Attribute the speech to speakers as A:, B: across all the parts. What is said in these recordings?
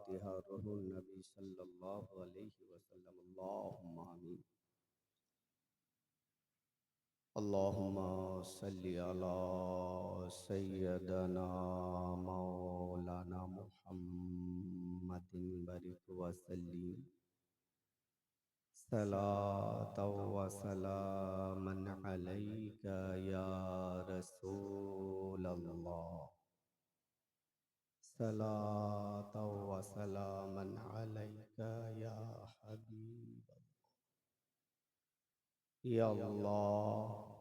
A: فاتحة روح النبي صلى الله عليه وسلم اللهم آمين اللهم صل على سيدنا مولانا محمد بارك وسلم صلاة وسلاما عليك يا رسول الله صلاة وسلاما عليك يا حبيب يا الله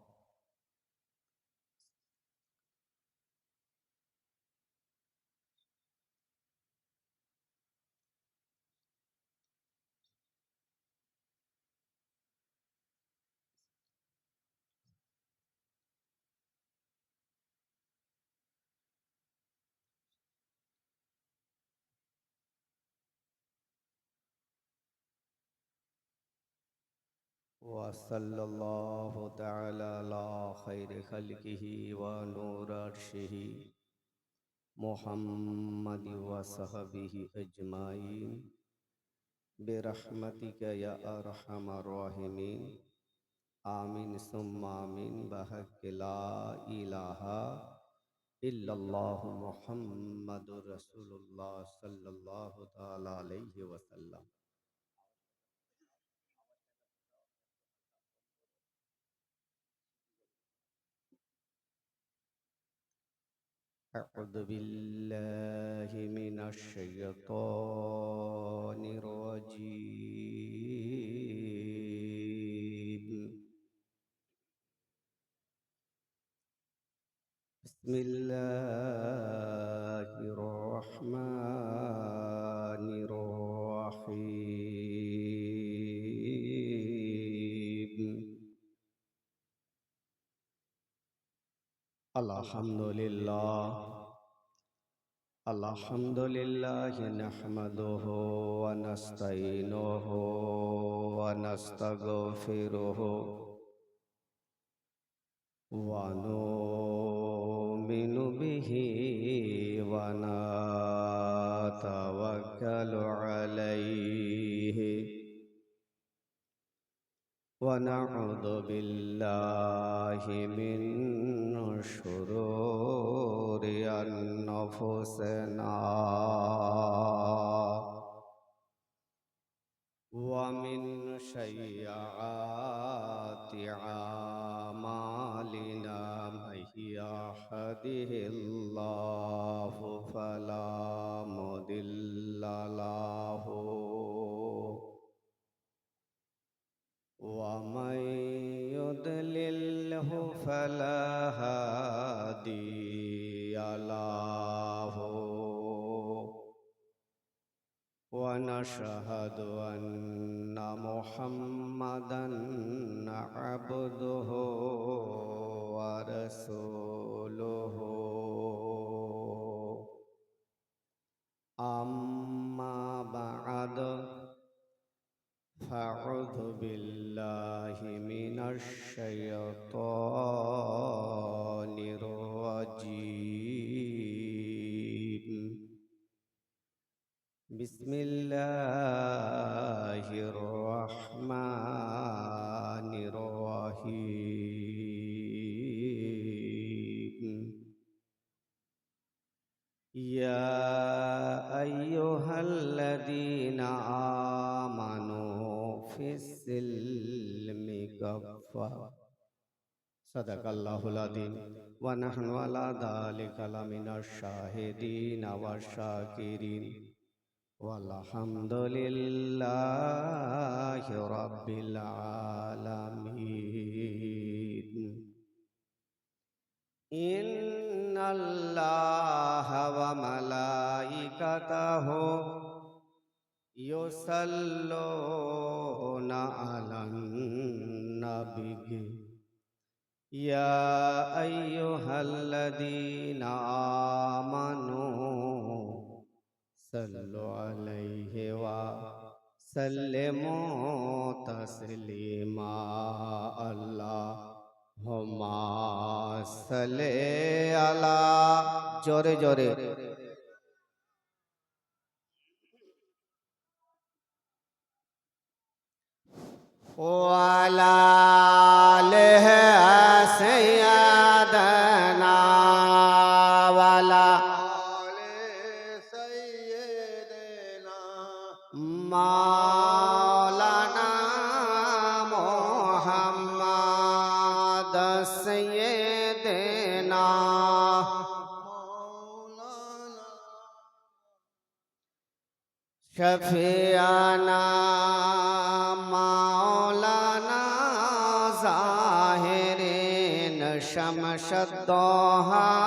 A: وصلى الله تعالى على خير خلقه ونور عرشه محمد وصحبه أجمعين برحمتك يا أرحم الراحمين آمين ثم آمين بحق لا إله إلا الله محمد رسول الله صلى الله تعالى عليه وسلم أعوذ بالله من الشيطان الرجيم بسم الله الرحمن الرحيم الحمد لله الحمد لله نحمده ونستعينه ونستغفره ونؤمن به ونتوكل عليه ونعوذ بالله من شرور أنفسنا ومن سيئات أعمالنا من يهده الله فلا مضل له ومن يضلله فلا هادي له ونشهد أن محمدا عبده ورسوله أما بعد فأعوذ بالله من الشيطان الرجيم بسم الله الرحمن الرحيم يا أيها الذين آمنوا في السلم كافة صدق الله العظيم ونحن على ذلك لمن الشاهدين والشاكرين والحمد لله رب العالمين إن الله وملائكته يصلون على النبي يا أيها الذين آمنوا صلوا عليه وسلموا تسليما اللهم صل على جورے جورے وعلى آله سيدنا وعلى مولانا محمد سيدنا شفيعنا مولانا ظاهرين شمس الضحى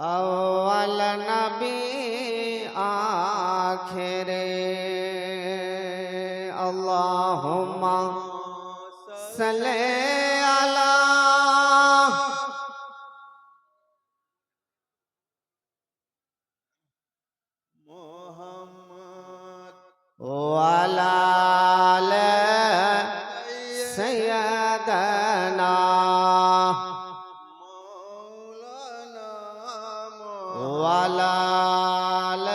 A: أول نبي آخر اللهم صل على وعلى آل سيدنا وعلى آل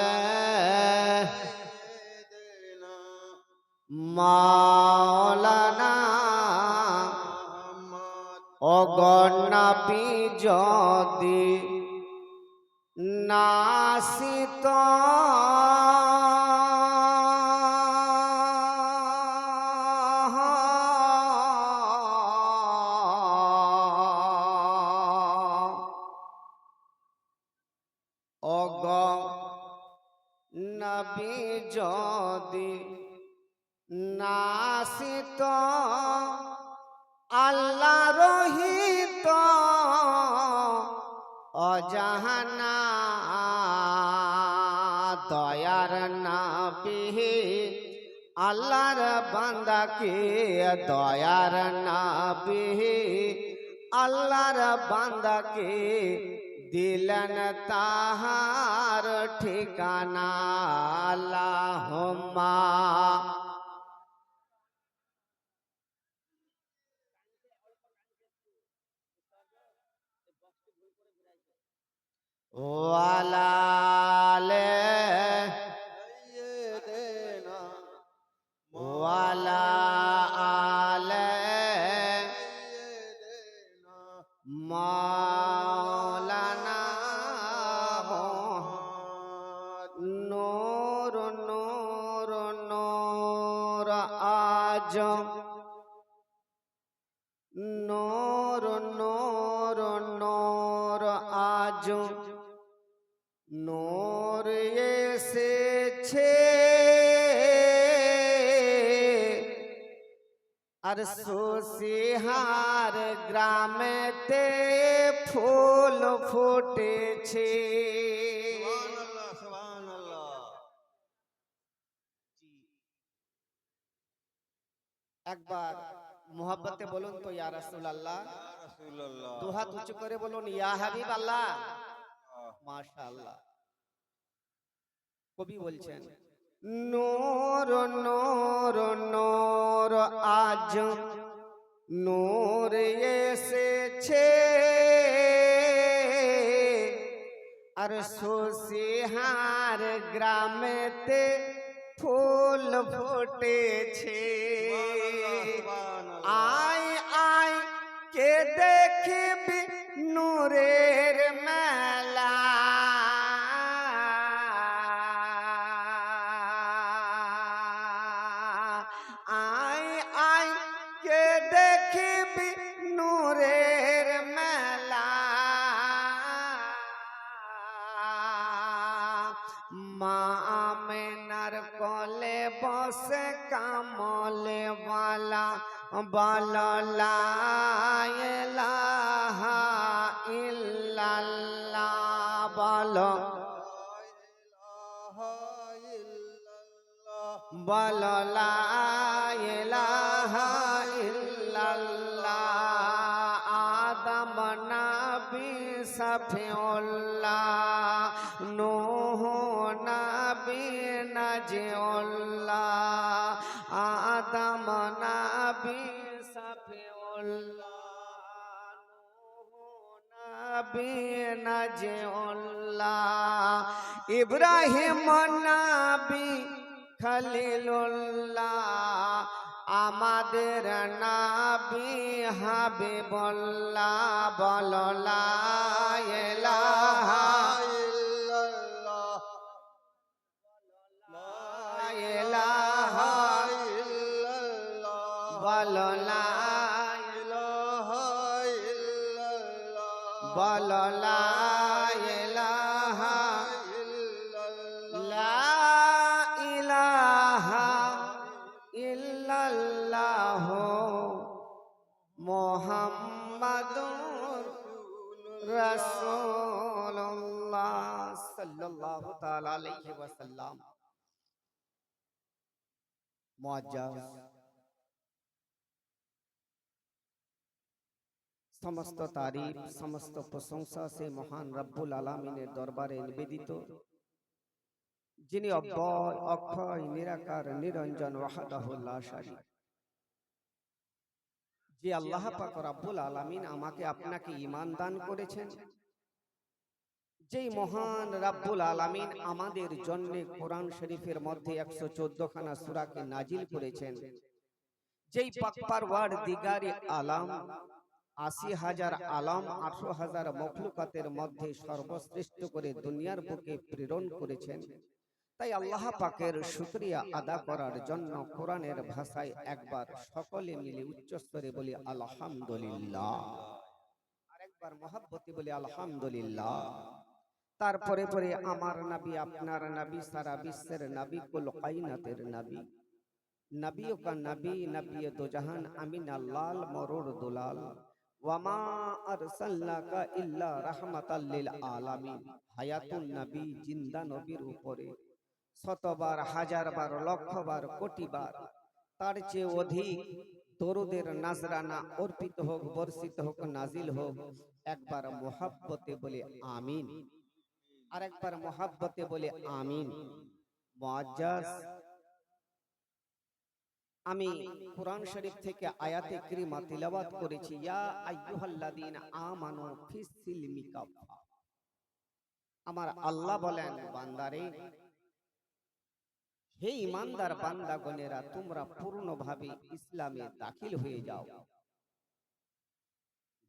A: مولانا অগণাপি যদি নাসিত অগণাপি যদি নাসিত আল্লাহ রহিত অজাহানা দয়ার নবী আল্লাহর বান্দাকে দয়ার নবী আল্লাহর বান্দাকে দিলেন তাহার ঠিকানা আল্লাহুম্মা وعلى آل سيدنا وعلى آل سيدنا مولانا نور نور نور آج نور نور نور আজ নূর এসেছে আর সুসিহার গ্রামেতে ফুল ফুটেছে একবার মোহাব্বতে বলুন তো ইয়া রাসূলুল্লাহ দুহাত উঁচু করে বলুন ইয়া হাবিব আল্লাহ মাশাআল্লাহ কবি বলছেন নূর নূর নূর আজ নূর এসেছে আর সুসিহার গ্রামেতে ফুল ফুটেছে আয় আয় কে দেখবি নূরের মেলা আয় আয় কে দেখবি নূরের মেলা মা আমেনার কোলে বসে কামলে वाला বলো লা ইলাহা ইল্লাল্লাহ বলো বলো লা ইলাহা ইল্লাল্লাহ আদম নবী সফিউল্লাহ নূহ নবী নাজিউল্লাহ আদম নবী সফিউল্লাহ নূহ নবী নাজিউল্লাহ ইব্রাহিম নবী খলিলুল্লাহ আমাদের নবী হাবিবুল্লাহ বলো লা ইলাহা
B: ইল্লাল্লাহ
A: লা ইলাহা
B: ইল্লাল্লাহ
A: বলো লা
B: ইলাহা ইল্লাল্লাহ
A: বলো লা ইলাহা
B: ইল্লাল্লাহ
A: লা ইলাহা ইল্লাল্লাহ মুহাম্মাদুর রাসূলুল্লাহ সাল্লাল্লাহু তাআলা আলাইহি ওয়াসাল্লাম। মুআজ্জাজ সমস্ত তারিফ সমস্ত প্রশংসা সে মহান রব্বুল আলামিনের দরবারে নিবেদিত, যিনি অব্যয় অক্ষয় নিরাকার নিরঞ্জন ওয়াহদাহু লা শারীক। যে আল্লাহ পাক রব্বুল আলামিন আমাকে আপনাকে ঈমান দান করেছেন, যেই মহান রব্বুল আলামিন আমাদের জন্য কোরআন শরীফের মধ্যে 114 খানা সূরাকে নাজিল করেছেন, যেই পাক পারওয়ার দিগারে আলাম ৮০,০০০ আলাম ১৮,০০০ মখলুকাতের মধ্যে সর্বশ্রেষ্ঠ করে দুনিয়ার বুকে প্রেরণ করেছেন, তাই আল্লাহ পাকের শুকরিয়া আদা করার জন্য কোরআনের ভাষায় একবার সকলে মিলে উচ্চস্তরে বলি আলহামদুলিল্লাহ, আরেকবার মহব্বতে বলি আলহামদুলিল্লাহ। তারপরে পরে আমার নবী আপনার নবী সারা বিশ্বের নবী কুল কায়নাতের নবী নবিयों का नबी नबी दो जहान अमीन अल्लाल मरूर दुलाल वमा अरसलनाका इल्ला रहमताल लिल आलामीन। হায়াতুন নবী জিন্দা নবীর উপরে শতবার হাজারবার লক্ষবার কোটিবার তার চেয়ে অধিক দরুদের নাজরানা অর্পিত হোক, বর্ষিত হোক, নাজিল হোক। একবার মোহাব্বতে বলে আমিন, আরেকবার মোহাব্বতে বলে আমিন। মুআজ্জাজ আমি কোরআন শরীফ থেকে আয়াতে কারিমা তিলাওয়াত করেছি, ইয়া আইয়ুহাল্লাযীনা আমানু ফিস-সিলমি কাফা। আমার আল্লাহ বলেন, বান্দারে, হে ঈমানদার বান্দাগণেরা, তোমরা পূর্ণভাবে ইসলামে দাখিল হয়ে যাও।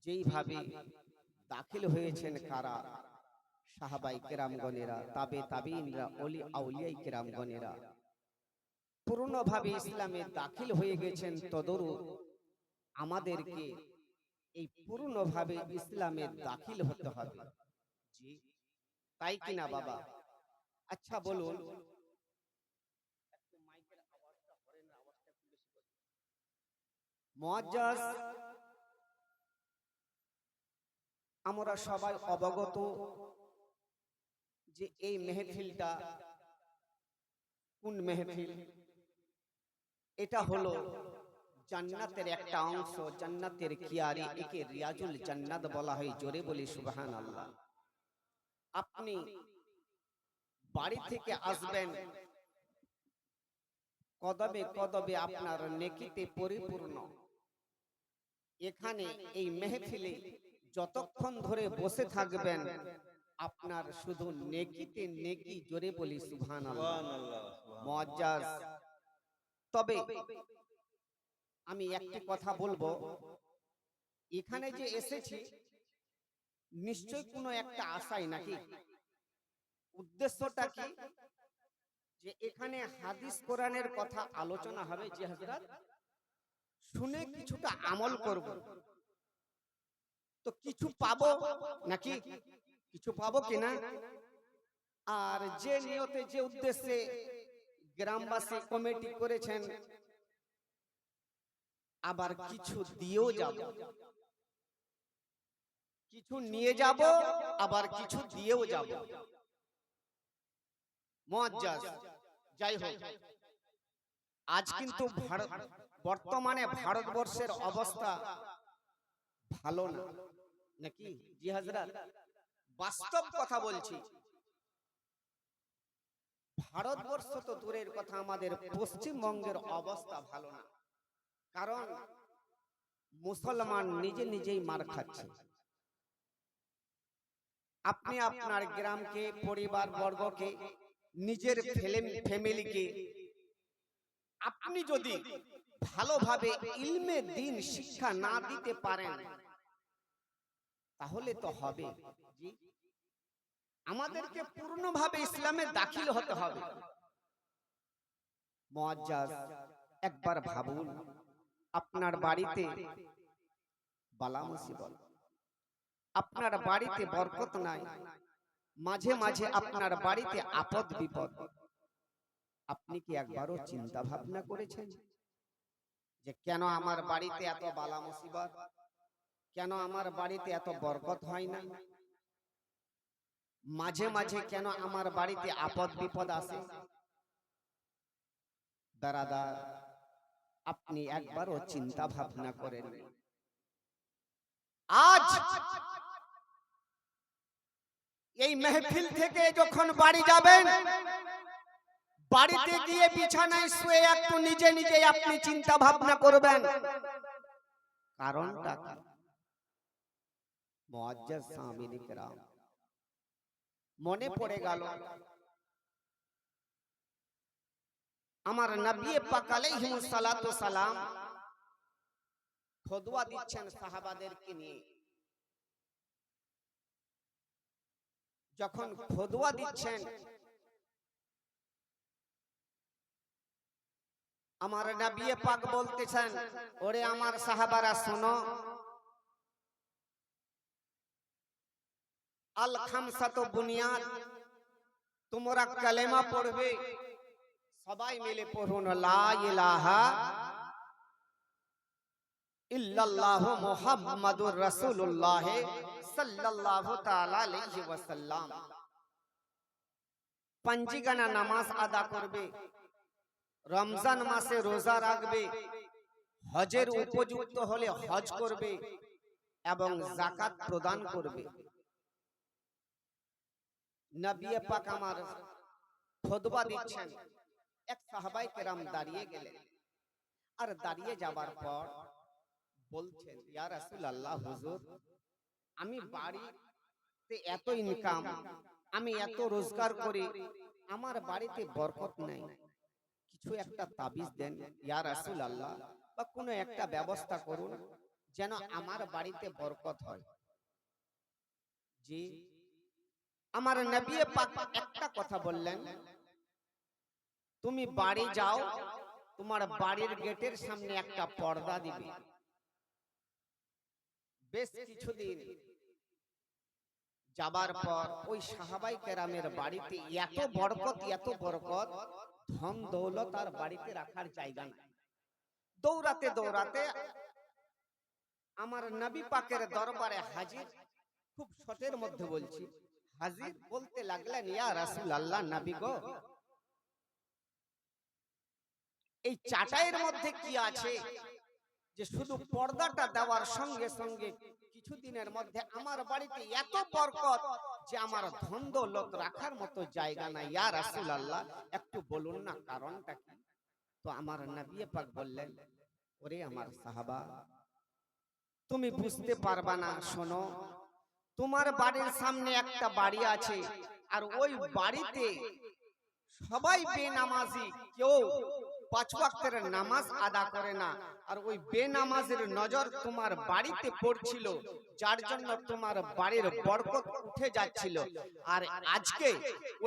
A: যেইভাবে দাখিল হয়েছেন কারা? সাহাবাই কেরামগণেরা, তাবে তাবিঈনরা, ওলি আউলিয়ায়ে কেরামগণেরা পূর্ণভাবে ইসলামে দাখিল হয়ে গেছেন। তদরূপ আমাদেরকে এই পূর্ণভাবে ইসলামে দাখিল হতে হবে। জি, তাই কিনা বাবা? আচ্ছা বলুন, মুআজ্জাজ আমরা সবাই অবগত যে এই মেহফিলটা কোন মেহফিল? এটা হলো জান্নাতের একটা অংশ, জান্নাতের কিয়ারি, একে রিয়াজুল জান্নাত বলা হয়। জোরে বলি সুবহানাল্লাহ। আপনি বাড়ি থেকে আসবেন, কদমে কদমে আপনার নেকিতে পরিপূর্ণ। এখানে এই মেহফিলে যতক্ষণ ধরে বসে থাকবেন আপনার শুধু নেকিতে নেকি। জোরে বলি সুবহানাল্লাহ। মুআজ্জাজ, তবে আমি একটি কথা বলবো, এখানে যে এসেছি নিশ্চয় কোনো একটা আশাই, নাকি? উদ্দেশ্যটা কি? যে এখানে হাদিস কোরআনের কথা আলোচনা হবে, যে হযরত শুনে কিছুটা আমল করব, তো কিছু পাবো নাকি? কিছু পাবো কিনা? আর যে নিয়তে যে উদ্দেশ্যে গ্রামবাসী কমিটি করেছেন, আবার কিছু দিয়েও যাব, কিছু নিয়ে যাব, আবার কিছু দিয়েও যাব। মুআজ্জাজ, যাই হোক, আজ কিন্তু বর্তমানে ভারতবর্ষের অবস্থা ভালো না, নাকি? জি হযরত, বাস্তব কথা বলছি। ভারতবর্ষ তো দূরের কথা, আমাদের পশ্চিমবঙ্গের অবস্থা ভালো না। কারণ মুসলমান নিজে নিজেই মার খাচ্ছে। আপনি আপনার গ্রামকে, পরিবার বর্গকে, নিজের ফ্যামিলিকে আপনি যদি ভালোভাবে ইলমে দ্বীন শিক্ষা না দিতে পারেন তাহলে তো হবে জি আমাদেরকে পূর্ণভাবে ইসলামে দাখিল হতে হবে। মুআজ্জাজ, একবার ভাবুন, আপনার বাড়িতে বালা মুসিবত, আপনার বাড়িতে বরকত নাই, মাঝে মাঝে আপনার বাড়িতে আপদ বিপদ, আপনি কি একবারও চিন্তা ভাবনা করেছেন যে কেন আমার বাড়িতে এত বালা মুসিবত, কেন আমার বাড়িতে এত বরকত হয় না, মাঝে মাঝে কেন আমার বাড়িতে আপদ বিপদ আসে? দারাদার, আপনি একবারও চিন্তা ভাবনা করেন? আজ এই মেহফিল থেকে যখন বাড়ি যাবেন, বাড়িতে গিয়ে বিছানায় শুয়ে একটু নিজে নিজে আপনি চিন্তা ভাবনা করবেন কারণটা কি। মুআজ্জাজ সামিন ইকরাম, মনে পড়ে গেল আমার নবী পাক আলাইহিস সালাতু সালাম খুতবা দিচ্ছেন সাহাবাদেরকে নিয়ে। যখন খুতবা দিচ্ছেন, আমার নবী পাক বলতেছেন, ওরে আমার সাহাবারা শোনো, আল খামসাতু বুনিয়াদ, তোমরা কালেমা পড়বে, সবাই মিলে পড়ুন লা ইলাহা ইল্লাল্লাহু মুহাম্মাদুর রাসূলুল্লাহ সাল্লাল্লাহু তাআলা আলাইহি ওয়াসাল্লাম। পাঞ্জিগানা নামাজ আদা করবে, রমজান মাসে রোজা রাখবে, হজের উপযুক্ত হলে হজ করবে এবং যাকাত প্রদান করবে। নবী পাক আমার খুতবা দিচ্ছেন, এক সাহাবায়ে কেরাম দাঁড়িয়ে গেলেন, আর দাঁড়িয়ে যাবার পর বলছেন, ইয়া রাসূলুল্লাহ, হুজুর, আমি বাড়িতে এত ইনকাম, আমি এত রোজগার করি, আমার বাড়িতে বরকত নাই, কিছু একটা তাবিজ দেন ইয়া রাসূলুল্লাহ, বা কোনো একটা ব্যবস্থা করুন যেন আমার বাড়িতে বরকত হয়। জি, আমার নবী পাক একটা কথা বললেন, তুমি বাড়ি যাও, তোমার বাড়ির গেটের সামনে একটা পর্দা দিবে। বেশ কিছুদিন যাবার পর ওই সাহাবায়ে কেরামের বাড়িতে এত বরকত, এত বরকত, ধন দৌলত আর বাড়িতে রাখার জায়গা নাই। দৌড়াতে দৌড়াতে আমার নবী পাকের দরবারে হাজির, খুব শর্টের মধ্যে বলছি, হাজির বলতে লাগলেন, ইয়া রাসূলুল্লাহ, নবী গো, এই চাটাইয়ের মধ্যে কি আছে যে শুধু পর্দাটা দেওয়ার সঙ্গে সঙ্গে কিছুদিনের মধ্যে আমার বাড়িতে এত বরকত যে আমার ধন দৌলত রাখার মতো জায়গা নাই, ইয়া রাসূলুল্লাহ, একটু বলুন না কারণটা কি। তো আমার নবী পাক বললেন, ওরে আমার সাহাবা, তুমি বুঝতে পারবা না, শোনো, তোমার বাড়ির সামনে একটা বাড়ি আছে, আর ওই বাড়িতে সবাই বেনামাজি, কেউ 5 ওয়াক্তের নামাজ আদা করে না, আর ওই বেনামাজের নজর তোমার বাড়িতে পড়ছিল, যার জন্য তোমার বাড়ির বরকত উঠে যাচ্ছিল। আর আজকে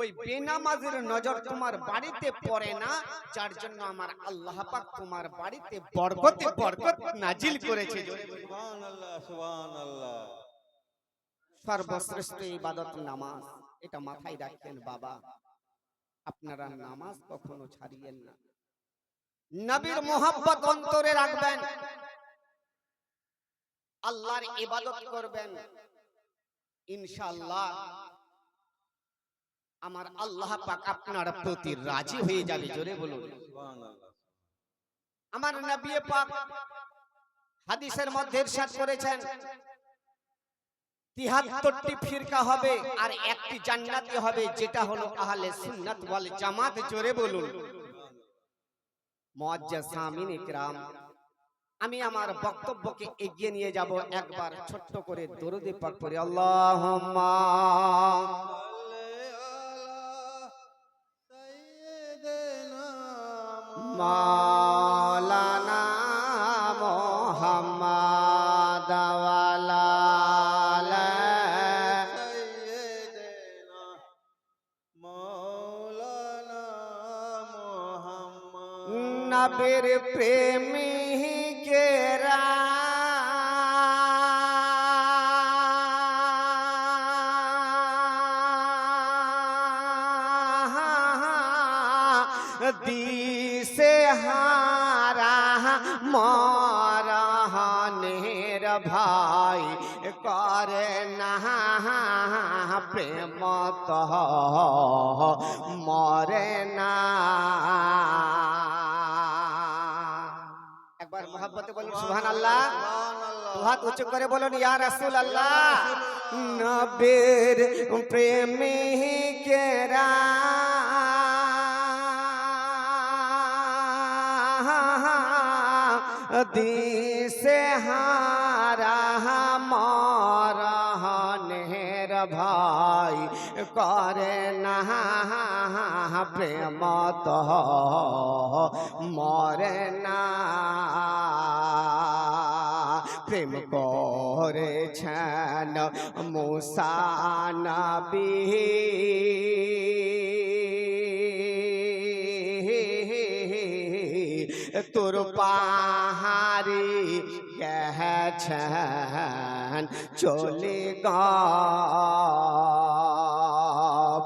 A: ওই বেনামাজের নজর তোমার বাড়িতে পড়ে না, যার জন্য আমার আল্লাহ পাক তোমার বাড়িতে বরকতে বরকত নাজিল করেছে।
B: সুবহানাল্লাহ, সুবহানাল্লাহ।
A: সর্বশ্রেষ্ঠ ইবাদত নামাজ, এটা মাথায় রাখেন বাবা, আপনারা নামাজ কখনো ছাড়িয়েন না। নবীর মোহাব্বত অন্তরে রাখবেন, আল্লাহর ইবাদত করবেন, ইনশাআল্লাহ আমার আল্লাহ পাক আপনার প্রতি রাজি হয়ে যাবে। জোরে বলুন
B: সুবহানাল্লাহ।
A: আমার নবী পাক হাদিসের মধ্যে ইরশাদ করেছেন, ৭৩টি ফিরকা হবে আর একটি জান্নাতি হবে, যেটা হলো আহলে সুন্নাত ওয়াল জামাত। জোরে বলুন। মুআজ্জাজ সামিন ইকরাম, আমি আমার বক্তব্যকে এগিয়ে নিয়ে যাব, একবার ছোট্ট করে দরুদ পাক পড়ে, আল্লাহুম্মা
B: সাল্লি আলা সাইয়্যিদিনা
A: মা নবীর প্রেমিকেরা দিশে হারা মরহনের ভাই করে না প্রেম তো মরে না। একবার মোহাব্বতে বলুন সুবহানাল্লাহ। দু হাত উঁচু করে বলুন ইয়া রাসূলুল্লাহ। নবীর প্রেমিকেরা দিশে হারা মরহনের ভাই করে না প্রেম তো মরে না। প্রেম করেছেন মুসা নবী তোর পাহাড়ি গেছেন চলে গা।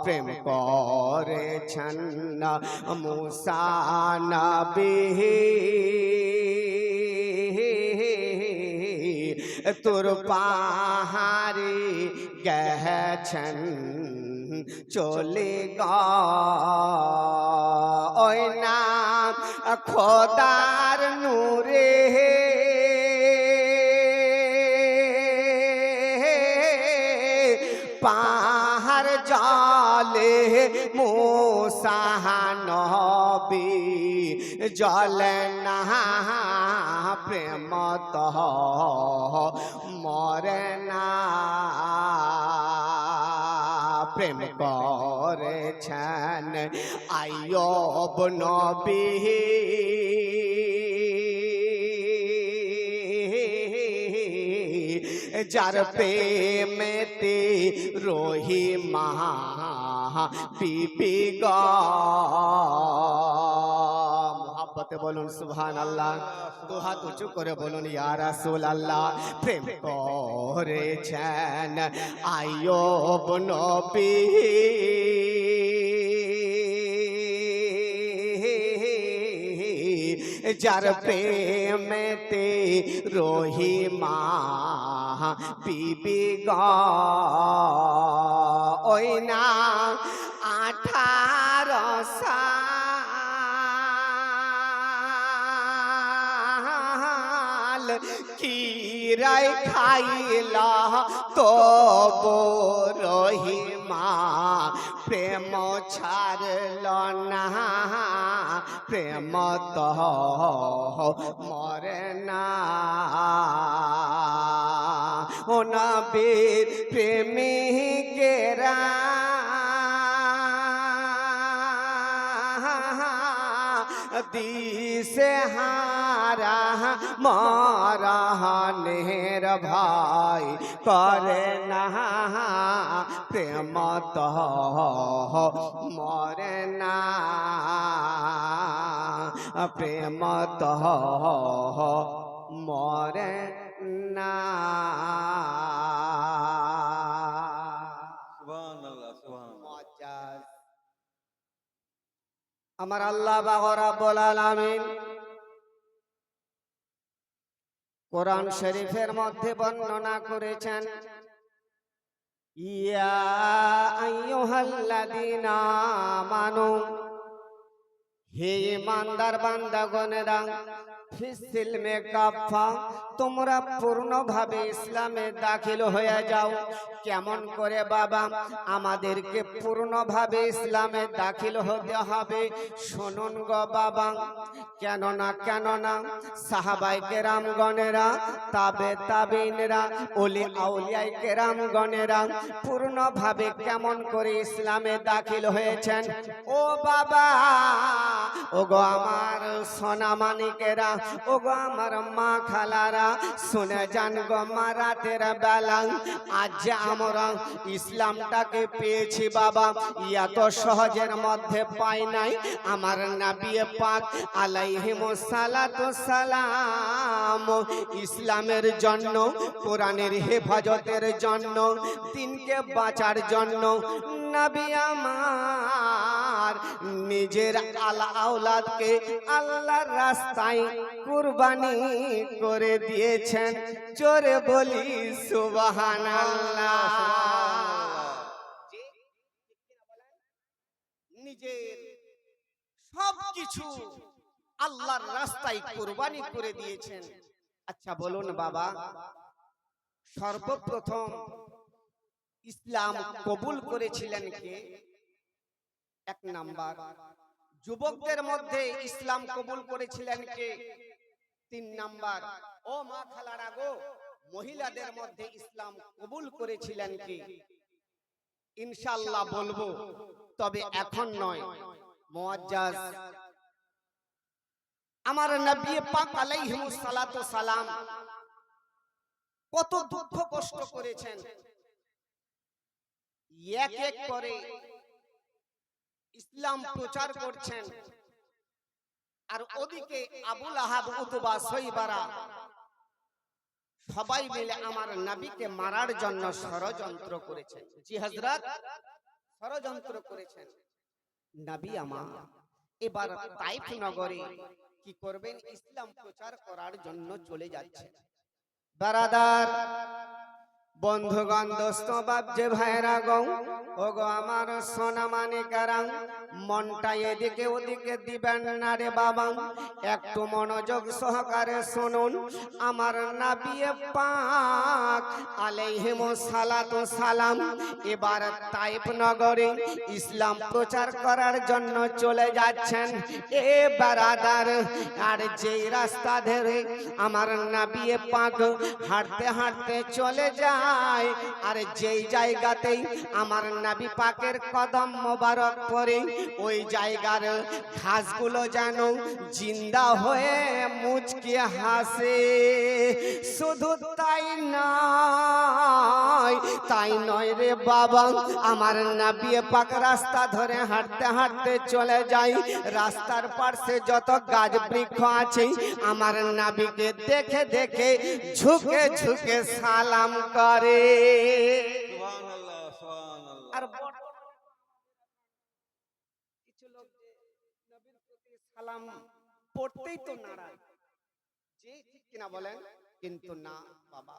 A: প্রেম করেছেন মুসা নবী তোর পাহাড়ি গেছেন চলে গা। ওই না খোদার নূরে পাহাড় জলে মুসা নবী জলে না প্রেম তো মরে না। প্রেম করেছেন আইয়ুব নবী যার প্রেমেতে রহিমা বিবি গো। মোহাব্বতে বলুন সুবহানাল্লাহ। দু হাত উঁচু করে বলুন ইয়া রাসূলুল্লাহ। প্রেম করেছেন আইয়ুব নবী যার প্রেমেতে রহিমা বিবি গো। ওই না 18 সাল কিরাই খাইলা তব রহিমা প্রেম ছাড়ল না প্রেম তো মরে না। ও নবীর প্রেমিকেরা দিশে হারা মরহনের ভাই করে না প্রেম তো মরে না প্রেম তো মরে না।
B: সুবহানাল্লাহ সুবহানাল্লাহ।
A: আমার আল্লাহ রাব্বুল আলামিন কোরআন শরীফের মধ্যে বর্ণনা করেছেন ইয়া আইয়ুহাল্লাযীনা আমানু হে ঈমানদার বান্দাগণেরা ফিসিলমে কাফা তোমরা পূর্ণভাবে ইসলামে দাখিল হয়ে যাও। কেমন করে বাবা আমাদেরকে পূর্ণভাবে ইসলামে দাখিল হতে হবে? শুনুন গো বাবা, কেননা সাহাবায়ে কেরামগণেরা তাবে তাবিনরা ওলি আউলিয়ায়ে কেরামগণেরা পূর্ণভাবে কেমন করে ইসলামে দাখিল হয়েছেন? ও বাবা ওগো আমার সোনা মানিকেরা, ওগো আমার মা খালারা, শুনে যান গো মা রাতের বেলা আজ যে আমরা ইসলামটাকে পেয়েছি বাবা, এত সহজের মধ্যে পাই নাই। আমার নবী পাক আলাইহিমুস সালাতু সালাম ইসলামের জন্য, কোরআনের হেফাজতের জন্য, দিনকে বাঁচার জন্য নবী আমার নিজের আওলাদকে আল্লাহর রাস্তায় কুরবানি করে দিয়েছেন। জোরে বলি সুবহানাল্লাহ। নিজের সবকিছু আল্লাহর রাস্তায় কুরবানি করে দিয়েছেন। আচ্ছা বলুন বাবা, সর্বপ্রথম ইসলাম কবুল করেছিলেন কে? এক নাম্বার। যুবকদের মধ্যে ইসলাম কবুল করেছিলেন কে? 3 নাম্বার। ও মা খালারা গো, মহিলাদের মধ্যে ইসলাম কবুল করেছিলেন কে? ইনশাআল্লাহ বলবো, তবে এখন নয়। মুআজ্জাজ আমার নবী পাক আলাইহিমুস সালাতু সালাম কত দুঃখ কষ্ট করেছেন। এক এক করে ইসলাম প্রচার করছেন, আর ওদিকে আবু লাহাব, উতবা, শৈবারা সবাই মিলে আমার নবীকে মারার জন্য ষড়যন্ত্র করেছেন। জি হযরত, ষড়যন্ত্র করেছেন। নবী আমার এবার তাইফ নগরে কি করবেন? ইসলাম প্রচার করার জন্য চলে যাচ্ছেন। বারাদার, বন্ধুগণ, দোস্ত, বাপ যে ভাইরা গো, ওগো আমার সোনা মানিকারা, মনটা এদিকে ওদিকে দিবেন না রে বাবা, একটু মনোযোগ সহকারে শুনুন। আমার নবী পাক আলাইহিমুস সালাতু সালাম এবার তাইফ নগরে ইসলাম প্রচার করার জন্য চলে যাচ্ছেন। এ বারাদার, আর যেই রাস্তা ধরে আমার নবী পাক হাঁটতে হাঁটতে চলে যায়, আর যেই জায়গাতেই আমার নবী পাকের কদম মোবারক পড়ে, ওই জায়গার ঘাসগুলো যেন জিন্দা হয়ে মুচকি হাসে। শুধু তাই নয় রে বাবা, আমার নবী পাক রাস্তা ধরে হাঁটতে হাঁটতে চলে যায়। রাস্তার পাশে যত গাছ বৃক্ষ আছে, আমার নবীকে দেখে দেখে ঝুঁকে ঝুঁকে সালাম করে।
B: সুবহানাল্লাহ, সুবহানাল্লাহ।
A: আর কিছু লোক নবীর প্রতি সালাম পড়তেই তো নারাজ, জি ঠিক কিনা বলেন? কিন্তু না বাবা,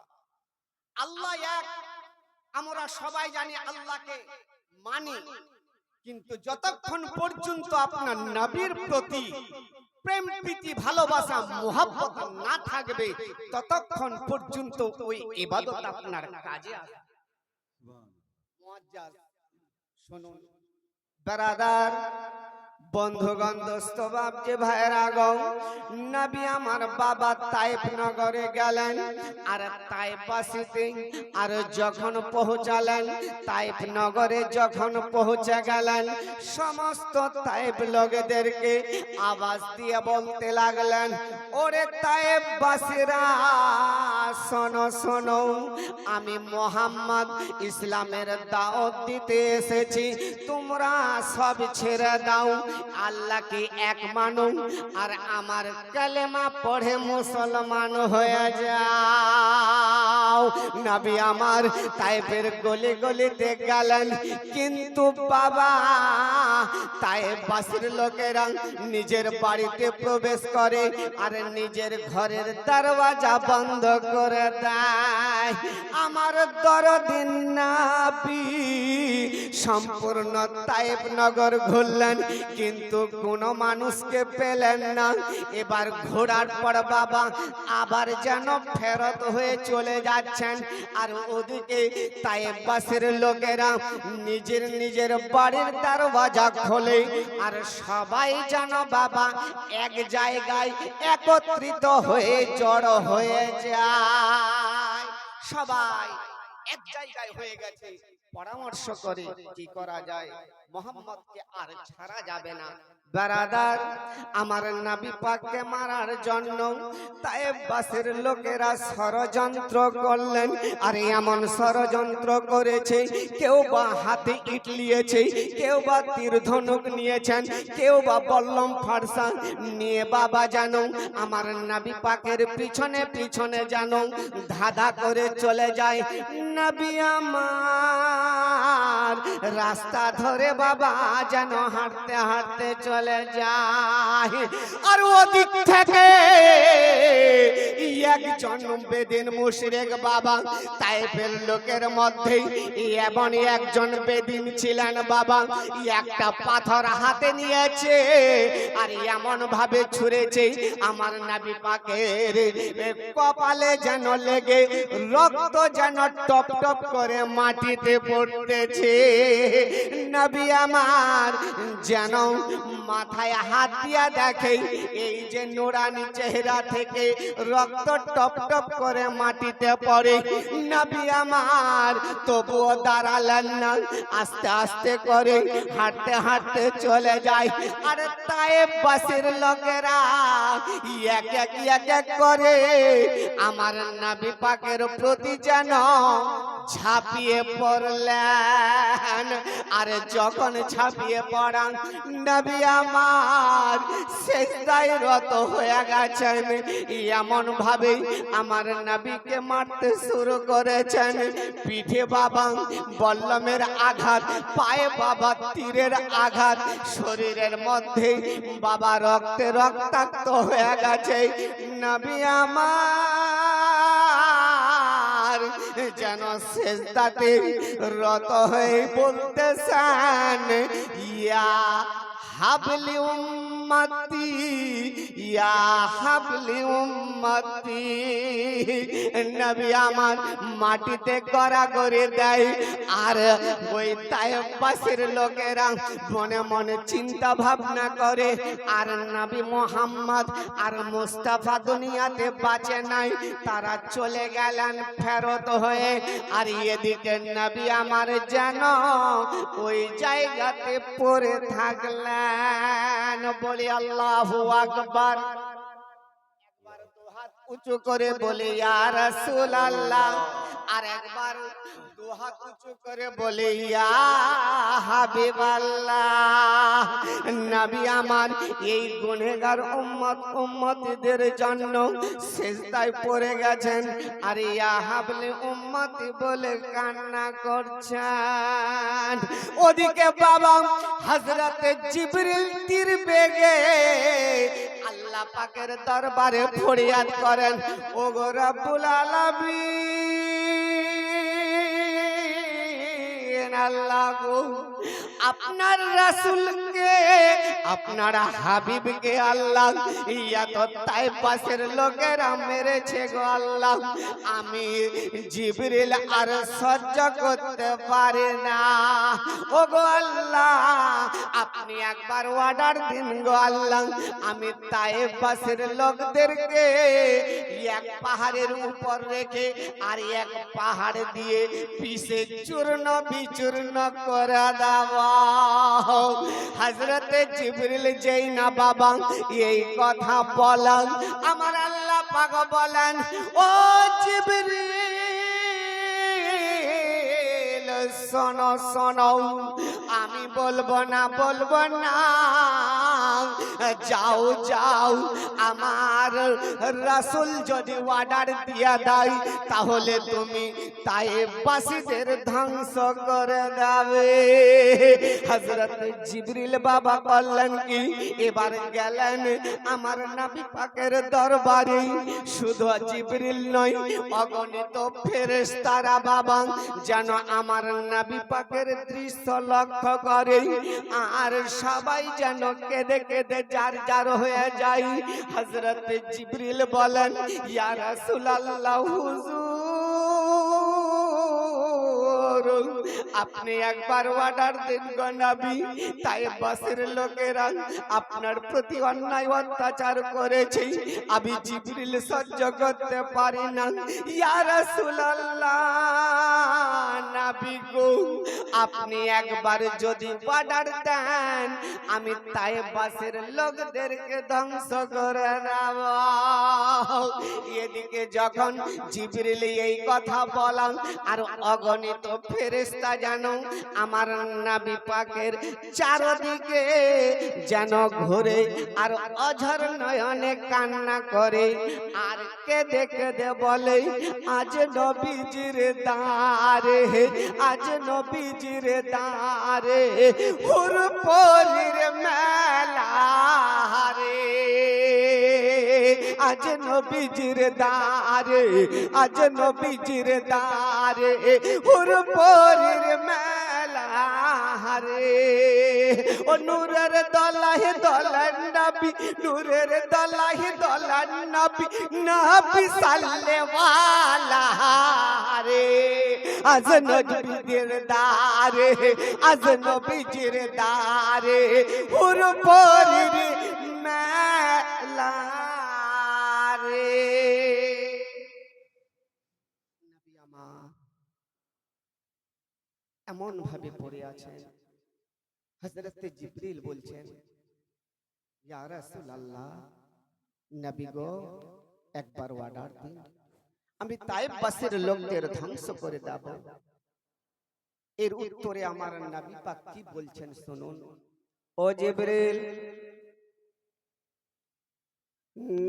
A: আল্লাহ এক, আমরা সবাই জানি আল্লাহকে মানি, কিন্তু যতক্ষণ পর্যন্ত আপনার নবীর প্রতি প্রেম প্রীতি ভালোবাসা মুহাব্বত না থাকবে, ততক্ষণ পর্যন্ত ওই ইবাদত আপনার কাজে আসবে। মুআজ্জাজ শুনুন বারাদার, বন্ধুগণ, দোস্ত, বাপ যে ভাইরা গো, নবী আমার বাবা তাইফ নগরে গেলেন। আর তাইফবাসীতে আর যখন পৌঁছালেন, তাইফ নগরে যখন পৌঁছে গেলেন, সমস্ত তাইফ লোকদেরকে আওয়াজ দিয়ে বলতে লাগলেন, ওরে তাইফবাসীরা শোনো শোনো, আমি মুহাম্মদ ইসলামের দাওয়াত দিতে এসেছি, তোমরা সব ছেড়ে দাও, আল্লাহকে এক মানো, আর আমার কালেমা পড়ে মুসলমান হয়ে যাও। নবী আমার তাইফের গলি গলিতে গেলেন, কিন্তু বাবা তাইফবাসীর লোকেরা নিজের বাড়িতে প্রবেশ করে আর নিজের ঘরের দরওয়াজা বন্ধ করে দেয়। আমার দরদি নবী সম্পূর্ণ তাইফ নগর ঘুরলেন, কিন্তু কোন মানুষকে পেলেন না। এবার ঘোরার পর বাবা আবার যেন ফেরত হয়ে চলে যাচ্ছেন, আর ওদিকে তাইফবাসীর লোকেরা নিজের নিজের বাড়ির দরওয়াজা খোলে, আর সবাই যেন বাবা এক জায়গায় একত্রিত হয়ে জড়ো হয়ে যায়। সবাই এক জায়গায় হয়ে গেছে, পরামর্শ করে কি করা যায়। মোহাম্মদকে আর ছাড়া যাবে না। বারাদার, আমার নবী পাককে মারার জন্য তায়েফবাসীর লোকেরা ষড়যন্ত্র করলেন। আর এমন ষড়যন্ত্র করেছে, কেউ বা হাতে ইট নিয়েছে, কেউ বা তীর ধনুক নিয়েছেন, কেউ বা বল্লম ফারসা নিয়ে বাবা জানো আমার নবী পাকের পিছনে পিছনে জানো ধাঁধা করে চলে যায়। নবী আমার রাস্তা ধরে বাবা যেন হাঁটতে হাঁটতে চলে যায়। আর ওদিক থেকে একজন বেদিন মুশরিক বাবা, তায়েফের লোকের মধ্যে এমন একজন বেদিন ছিলেন বাবা, একটা পাথর হাতে নিয়েছে আর এমন ভাবে ছুঁড়েছে আমার নবী পাকের কপালে যেন লেগে রক্ত যেন টপ টপ করে মাটিতে পড়তেছে। নবী আমার যেন মাথায় হাত দিয়া দেখে এই যে নুরানি চেহারা থেকে রক্ত টপ টপ করে মাটিতে পড়ে। নবী আমার তবুও দাঁড়ালেন না, আস্তে আস্তে করে হাঁটতে হাঁটতে চলে যায়। আর তায়েফবাসীর লোকেরা এক এক এক এক করে আমার নবী পাকের প্রতি যেন ঝাঁপিয়ে পড়লেন। আর যখন ঝাঁপিয়ে পড়ান নবী আমার সিজদায় রত হয়ে গেছেন, এমন ভাবে আমার নবীকে মারতে শুরু করেছেন। পিঠে বাবা বল্লমের আঘাত, পায়ে বাবা তীরের আঘাত, শরীরের মধ্যে বাবা রক্তে রক্তাক্ত হয়ে গেছে। নবী আমার যেন সিজদাতে রত হয়ে বলতেছেন, ইয়া হাবলি উম্মতি, ইয়া হাবলি উম্মতি। নবী আমার মাটিতে গড়াগড়ি দেয়। আর ওই তায়েফবাসীর লোকেরা মনে মনে চিন্তা ভাবনা করে, আর নবী মুহাম্মদ আর মুস্তাফা দুনিয়াতে বাঁচে নাই, তারা চলে গেলেন ফেরত হয়ে। আর এদিকে নবী আমার যেন ওই জায়গাতে পড়ে থাকলেন। বলি আল্লাহু আকবার। একবার দু হাত উঁচু করে বলি ইয়া রাসূলুল্লাহ, আর একবার দু হাত উঁচু করে বলি ইয়া হাবিবাল্লাহ। নবী আমার এই গুনাহগার উম্মতদের জন্য সিজদায় পড়ে গেছেন, আর ইয়া হাবলি উম্মতি বলে কান্না করছেন। ওদিকে বাবা হযরত জিবরিল তীর বেগে আল্লাহ পাকের দরবারে ফরিয়াদ করেন, ওগো রব্বুল আলামিন, আল্লাহ গো, আপনার রাসূলকে আপনার হাবিবকে আল্লাহ এত তায়েফের লোকেরা মেরেছে গো আল্লাহ, আমি জিবরিল আর সহ্য করতে পারি না। ও গো আল্লাহ, আপনি একবার অর্ডার দিন গো আল্লাহ, আমি তায়েফের লোকদেরকে এক পাহাড়ের উপর রেখে আর এক পাহাড় দিয়ে পিছে চূর্ণ বিচূর্ণ করে দেওয়া। হযরতে জিবরিল যেই না বাবা এই কথা বলেন, আমার আল্লাহ পাক বলেন, ও জিবরিল শোনো শোনো, আমি বলবো না যাও যাও, আমার রাসূল যদি অর্ডার দিয়া দেয় তাহলে তুমি তায়েফবাসীদের ধ্বংস করে দেবে। হযরত জিবরিল বাবা বললেন কি, এবার গেলেন আমার নবী পাকের দরবারে। শুধু জিবরিল নয়, অগণিত ফেরেশতারা বাবা যেন আমার নবী পাকের দৃশ্য লক্ষ্য করে, আর সবাই যেন কেঁদে কেঁদে যার যার হয়ে যায়। হযরত জিবরিল বলেন, ইয়া রাসূলুল্লাহ, হুজুর আপনি একবার অর্ডার দিন গো নবী, তায়েফবাসীর লোকেরা আপনার প্রতি অন্যায় অত্যাচার করেছে, আমি জিবরিল সহ্য করতে পারি না। ইয়া রাসূলুল্লাহ, নবী গো, আপনি একবার যদি অর্ডার দেন, আমি তায়েফবাসীর লোকদেরকে ধ্বংস করে দেব। এদিকে যখন জিবরিল এই কথা বলেন, আর অগণিত ফেরেশতা যেন আমার নবী পাকের চারদিকে যেন ঘুরে আর অঝর নয়নে কান্না করে আর কেঁদে কেঁদে বলে, আজ নবীজির দ্বারে, আজ নবীজির দ্বারে হুর পরির মেলা রে, আজ নবীজির দ্বারে, আজ নবীজির দ্বারে হুর পরির মেলা রে। ও নূরের দলাহে দলান নবী, নূরের দলাহে দলান নবী, নবী সাল্লেওয়ালা রে, আজ নবীজির দ্বারে, আজ নবীজির দ্বারে হুর পরির মেলা রে। নবী আমার এমন ভাবে পড়ে আছেন, হযরত জিবরিল বলছেন, ইয়া রাসূলুল্লাহ, নবী গো, একবার অর্ডার দিন, আমি তায়েফবাসীর লোকদের ধ্বংস করে দেব। এর উত্তরে আমার নবী পাক কি বলছেন শুনুন। ও জিবরিল,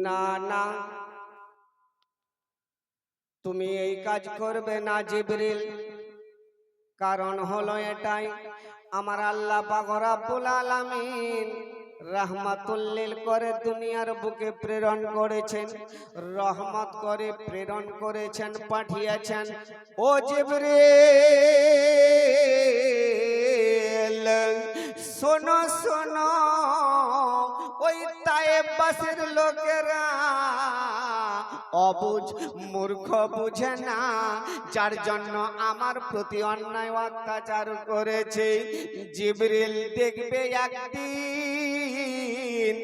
A: না না, তুমি এই কাজ করবে না জিবরিল। কারণ হলো এটাই, আমার আল্লাহ পাক রব্বুল আলামিন রাহমাতুল লিল করে দুনিয়ার বুকে প্রেরণ করেছেন, রহমত করে প্রেরণ করেছেন, পাঠিয়েছেন। ও জিবরিল, শোনো শোনো, ওই তায়েফবাসীর লোকেরা অবুঝ মূর্খ, বুঝে না, যার জন্য আমার প্রতি অন্যায় অত্যাচার করেছে। জিবরিল দেখবে একদিন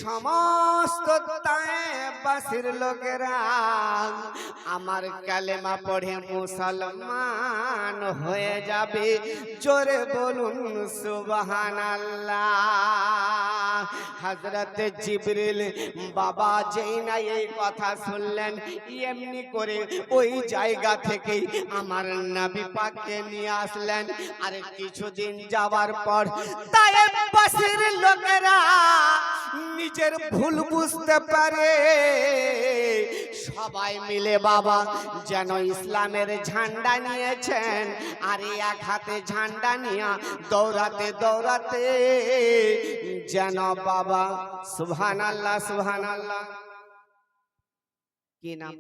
A: সমস্ত তায়েফবাসীর লোকেরা আমার কালেমা পড়ে মুসলমান হয়ে যাবে। জোরে বলুন সুবহানাল্লাহ। হযরত জিবরিল বাবা যেই না এই কথা শুনলেন, এমনি করে ওই জায়গা থেকে আমার নবী পাককে নিয়ে আসলেন। আর কিছুদিন যাওয়ার পর তায়েফবাসীর লোকেরা নিজের ভুল বুঝতে পারে, সবাই মিলে বাবা যেন ইসলামের ঝান্ডা নিয়েছেন, আর এক হাতে ঝান্ডা নিয়ে দৌড়াতে দৌড়াতে যেন বাবা, সুবহানাল্লাহ সুবহানাল্লাহ। কি নাম,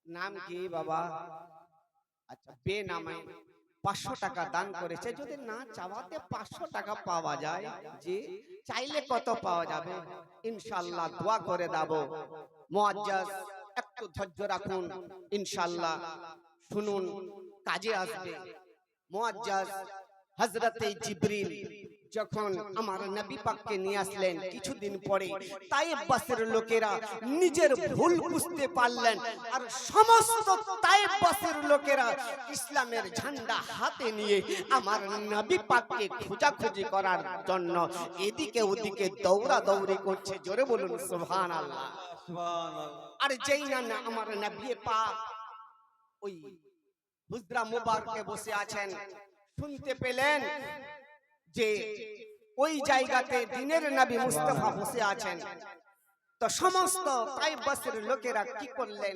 A: নাম কি বাবা? আচ্ছা, বেনামে 500 টাকা দান করেছে। যদি না চাওয়াতে 500 টাকা পাওয়া যায়, যে চাইলে কত পাওয়া যাবে? ইনশাআল্লাহ দোয়া করে দেব। মুআজ্জাজ, একটু ধৈর্য রাখুন, ইনশাআল্লাহ শুনুন, কাজে আসবে। মুআজ্জাজ, হযরতে জিবরিল যখন আমার নবী পাককে নিয়ে আসলেন, কিছুদিন পরে তায়েফবাসীর লোকেরা নিজের ভুল বুঝতে পারলেন, আর সমস্ত তায়েফবাসীর লোকেরা ইসলামের ঝান্ডা হাতে নিয়ে আমার নবী পাককে খোঁজাখুঁজি করার জন্য এদিকে ওদিকে দৌড়াদৌড়ি করছে। জোরে বলুন সুবহানাল্লাহ। আর যেই না আমার নবী পাক ওই হুজরা মুবারকে বসে আছেন, শুনতে পেলেন যে ওই জায়গাতে দিনের নবী মুস্তাফা বসে আছেন। তো সমস্ত তায়েফবাসীর লোকেরা কি করলেন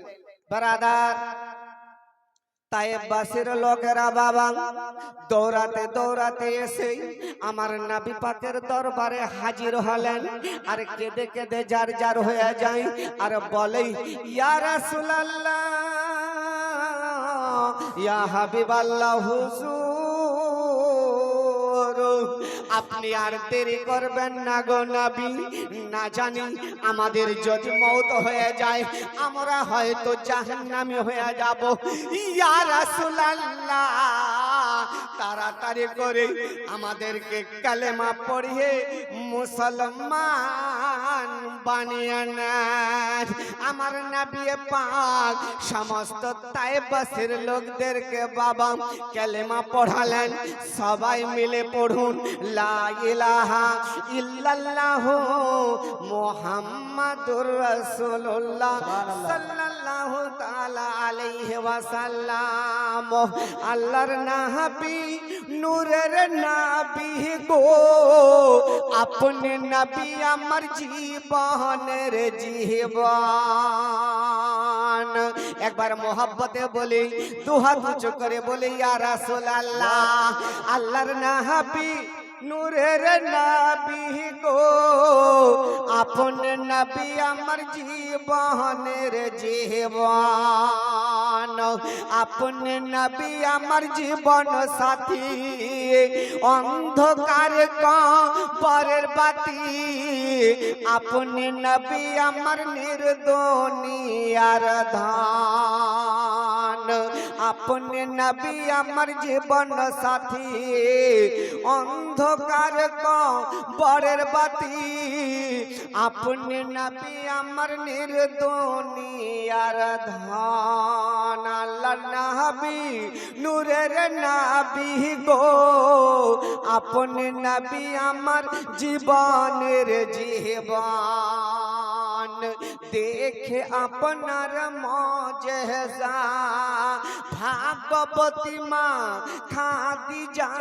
A: ব্রাদার? তায়েফবাসীর লোকেরা বাবা দৌড়াতে দৌড়াতে এসে আমার নবী পাকের দরবারে হাজির হলেন, আর কেঁদে কেঁদে যার যার হয়ে যায়, আর বলে, ইয়া রাসূলুল্লাহ, ইয়া হাবিবাল্লাহ, হুজুর, আপনি আর দেরি করবেন না গো নবী। না জানি আমাদের যদি মওত হয়ে যায়, আমরা হয়তো জাহান্নামী হয়ে যাব। ইয়া রাসূলুল্লাহ, তাড়াতাড়ি করে আমাদেরকে কালেমা পড়িয়ে মুসলমান বানিয়ে নেন। আমার নবী পাক সমস্ত তায়েবাসীর লোকদেরকে বাবা কালেমা পড়ালেন। সবাই মিলে পড়ুন লা ইলাহা ইল্লাল্লাহু মুহাম্মাদুর রাসূলুল্লাহ সাল্লাল্লাহু তাআলা আলাইহি ওয়াসাল্লাম। আল্লাহর নবী নূরের নবী গো, আপনি নবী আমার জীবনের জীবন। একবার মোহাব্বতে বলি, দুহাত উঁচু করে বলি ইয়া রাসূলুল্লাহ। আল্লাহর নবী নূরের নবী গো, আপনি নবী আমার জীবনের জীবন। আপনি নবী আমার জীবন সাথী, অন্ধকার কবরের বাতি। আপনি নবী আমার নির্দনিয়ার ধান। আপনি নবী আমার জীবন সাথী, অন্ধকার কবরের বাতি। আপনি নবী আমার নির্দনিয়ার ধান। আল্লাহর নবী নূরের নবী গো, আপনি নবী আমার জীবনের জীবন। দেখে আপনার মুজিজা ভাগবতী মা খাদিজা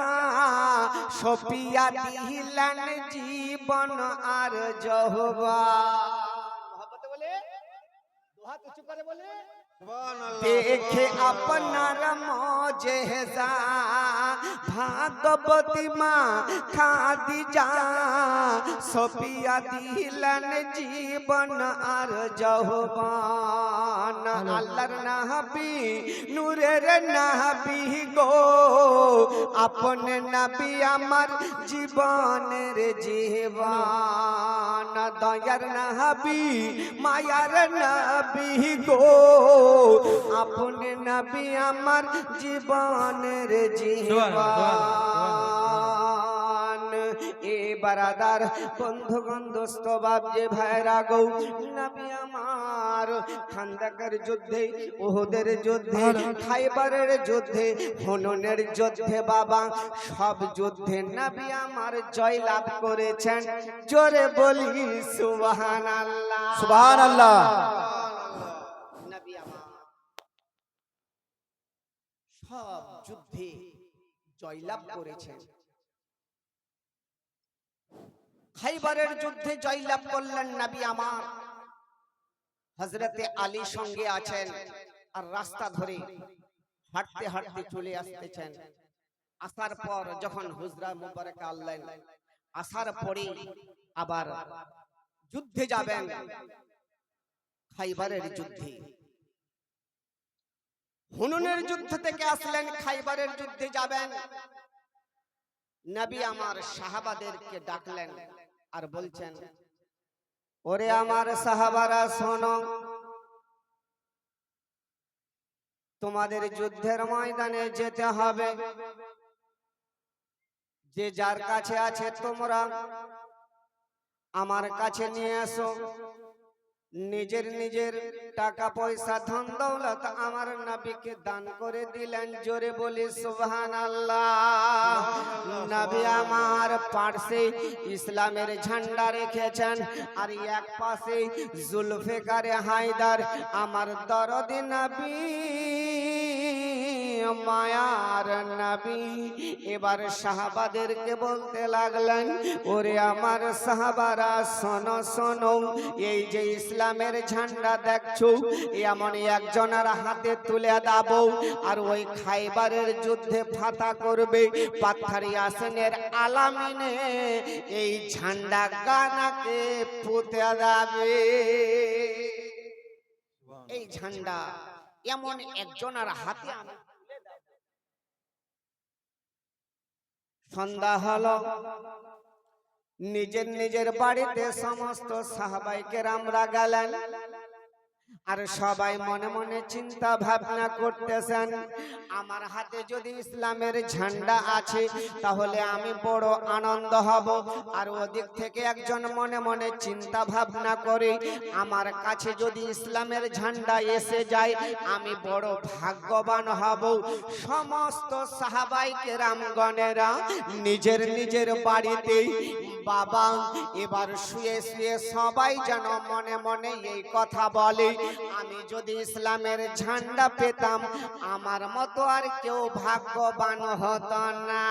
A: সফিয়া দিলেন জীবন আর যৌবন। মোহাব্বতে বলে, দুহাত উঁচু করে বলে দেখে আপনার মুজিজা ভাগবতী মা খাদিজা সফিয়া দিলেন জীবন আর যৌবন। আল্লাহর নবী নূরের নবী গো, আপনি নবী আমার জীবনের জীবন। দয়ার নবী মায়ার নবী গো, আপনি নবী আমার জীবনের জীবন। এ বারাদার বন্ধুগণ দোস্ত বাপ যে ভাইরা গো, নবী আমার খান্দাকের যুদ্ধে, উহুদের যুদ্ধে, খাইবারের যুদ্ধে, হুনাইনের যুদ্ধে বাবা সব যুদ্ধে নবী আমার জয় লাভ করেছেন। জোরে বলি সুবহানাল্লাহ,
C: সুবহানাল্লাহ।
A: নবী আমার সব যুদ্ধে জয়লাভ করেছেন। খাইবারের যুদ্ধে জয়লাভ করলেন নবী আমার। হযরতে আলী সঙ্গে আছেন, আর রাস্তা ধরে হাঁটতে হাঁটতে চলে আসতেছেন। আসার পর যখন হুজরা মুবারকা আনলেন, আসার পরে আবার যুদ্ধে যাবেন, খাইবারের যুদ্ধে। হুনাইনের যুদ্ধ থেকে আসলেন, খাইবারের যুদ্ধে যাবেন। নবী আমার সাহাবাদেরকে ডাকলেন আর বলছেন, ওরে আমার সাহাবারা শোনো, তোমাদের যুদ্ধের ময়দানে যেতে হবে। যে যার কাছে আছে তোমরা আমার কাছে নিয়ে এসো। নিজের নিজের টাকা পয়সা ধন দৌলত আমার নবীকে দান করে দিলেন। জোরে বলি সুবহানাল্লাহ। নবী আমার পাশে ইসলামের ঝান্ডা রেখেছেন, আর এক পাশে জুলফিকারে হায়দার আমার দরদি নবী, মায়ার নবী। এবার সাহাবাদেরকে বলতে লাগলেন, ওরে আমার সাহাবারা শোনো শোনো, এই যে ইসলামের ঝান্ডা দেখছো, এমন একজনের হাতে তুলে দাও, আর ওই খাইবারের যুদ্ধে ফাতা করবে পাথর ইয়াসিনের আলামিনে এই ঝান্ডা গানাকে পুঁতে দেবে। এই ঝান্ডা এমন একজনের হাতে আমি তুলে দেব। সন্ধ্যা হলো, নিজের নিজের বাড়িতে সমস্ত সাহাবায়ে কেরামরা গেলেন। আর সবাই মনে মনে চিন্তা ভাবনা করতেছেন, আমার হাতে যদি ইসলামের ঝান্ডা আছে তাহলে আমি বড় আনন্দ হব। আর ওদিক থেকে একজন মনে মনে চিন্তা ভাবনা করে, আমার কাছে যদি ইসলামের ঝান্ডা এসে যায় আমি বড় ভাগ্যবান হব। সমস্ত সাহাবাই কেরামগণেরা নিজের নিজের বাড়িতে বাবা এবার শুয়ে শুয়ে সবাই যেন মনে মনে এই কথা বলে, আমি যদি ইসলামের ঝান্ডা পেতাম আমার মতো আর কেউ ভাগ্যবান হতো না।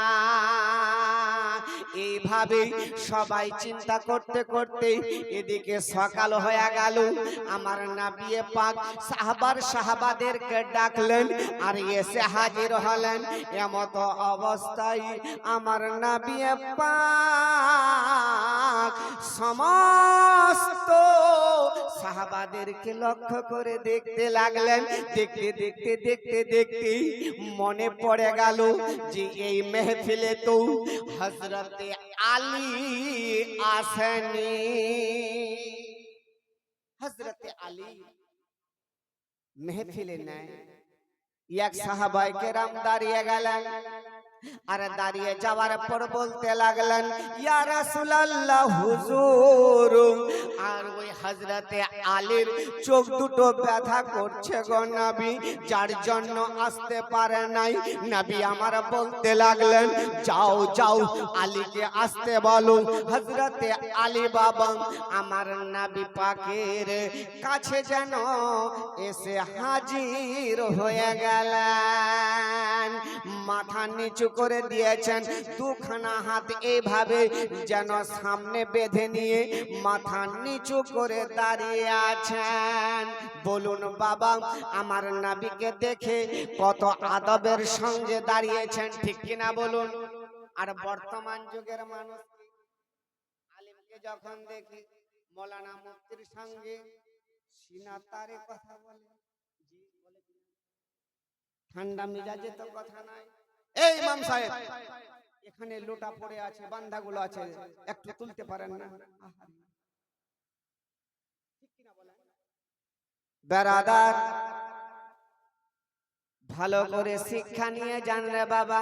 A: এইভাবে সবাই চিন্তা করতে করতে এদিকে সকাল হয়ে গেল। আমার নবী পাক সাহাবাদেরকে ডাকলেন আর এসে হাজির হলেন। এমত অবস্থায় আমার নবী পাক সমস্ত সাহাবাদেরকে লক্ষ্য করে দেখতে লাগলেন। দেখতে দেখতে দেখতে দেখতে মনে পড়ে গেল যে এই মেহফিলে তো হযরতে আলী আসেনি। হযরতে আলী মেহফিলে নাই। এক সাহাবায়ে কেরাম দাঁড়িয়ে গেলেন, আর দাঁড়িয়ে যাওয়ার পর বলতে লাগলেন, ইয়া রাসূলুল্লাহ হুজুর। আর ওই হযরতে আলীর চোখ দুটো ব্যথা করছে গো নবী, যার জন্য আসতে পারে নাই। নবী আমার বলতে লাগলেন, যাও যাও আলীকে আসতে বলো। হযরতে আলী বাবা আমার নবী পাকের কাছে যেন এসে হাজির হয়ে গেলেন। মাথা নিচু করে দিয়েছেন, দুখানা হাত এইভাবে যেন সামনে বেঁধে নিয়ে মাথা নিচু করে দাঁড়িয়ে আছেন। বলুন বাবা, আমার নবীকে দেখে কত আদবের সঙ্গে দাঁড়িয়েছেন, ঠিক কিনা বলুন? আর বর্তমান যুগের মানুষ আলেমকে যখন দেখি মৌলানা মুফতির সঙ্গে সিনা তারে কথা বলে, ঠান্ডা মেজাজে তো কথা নাই। এই ইমাম সাহেব, এখানে লোটা পড়ে আছে, বান্ধাগুলো আছে, একটু তুলতে পারেন না? বেরাদার, ভালো করে শিক্ষা নিয়ে জান রে বাবা।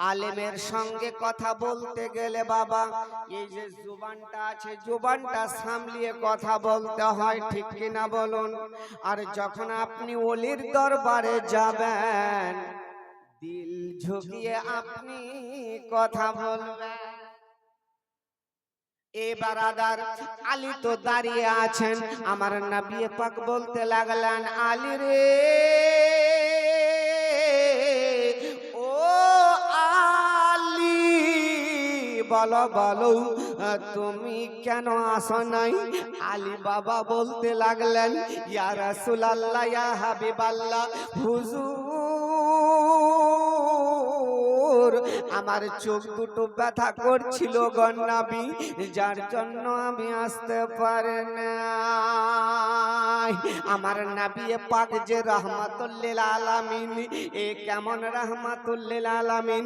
A: আলেমের সঙ্গে কথা বলতে গেলে বাবা এই যে জুবানটা আছে, জুবানটা সামলিয়ে কথা বলতে হয়, ঠিক কিনা বলুন? আর যখন আপনি ওলির দরবারে যাবেন দিল ঝুঁকিয়ে আপনি কথা বলবেন। এবার আদার আলী তো দাঁড়িয়ে আছেন। আমার নবী পাক বলতে লাগলেন, আলী রে, ও আলী, বলো বলো তুমি কেন আসো নাই? আলী বাবা বলতে লাগলেন, ইয়া রাসূলুল্লাহ, ইয়া হাবিবাল্লাহ, হুজুর আমার চোখ দুটো ব্যথা করছিল গো নবী, যার জন্য আমি আসতে পারি না। আমার নবী পাক যে রাহমাতুল লিল আলামিন, এ কেমন রাহমাতুল লিল আলামিন?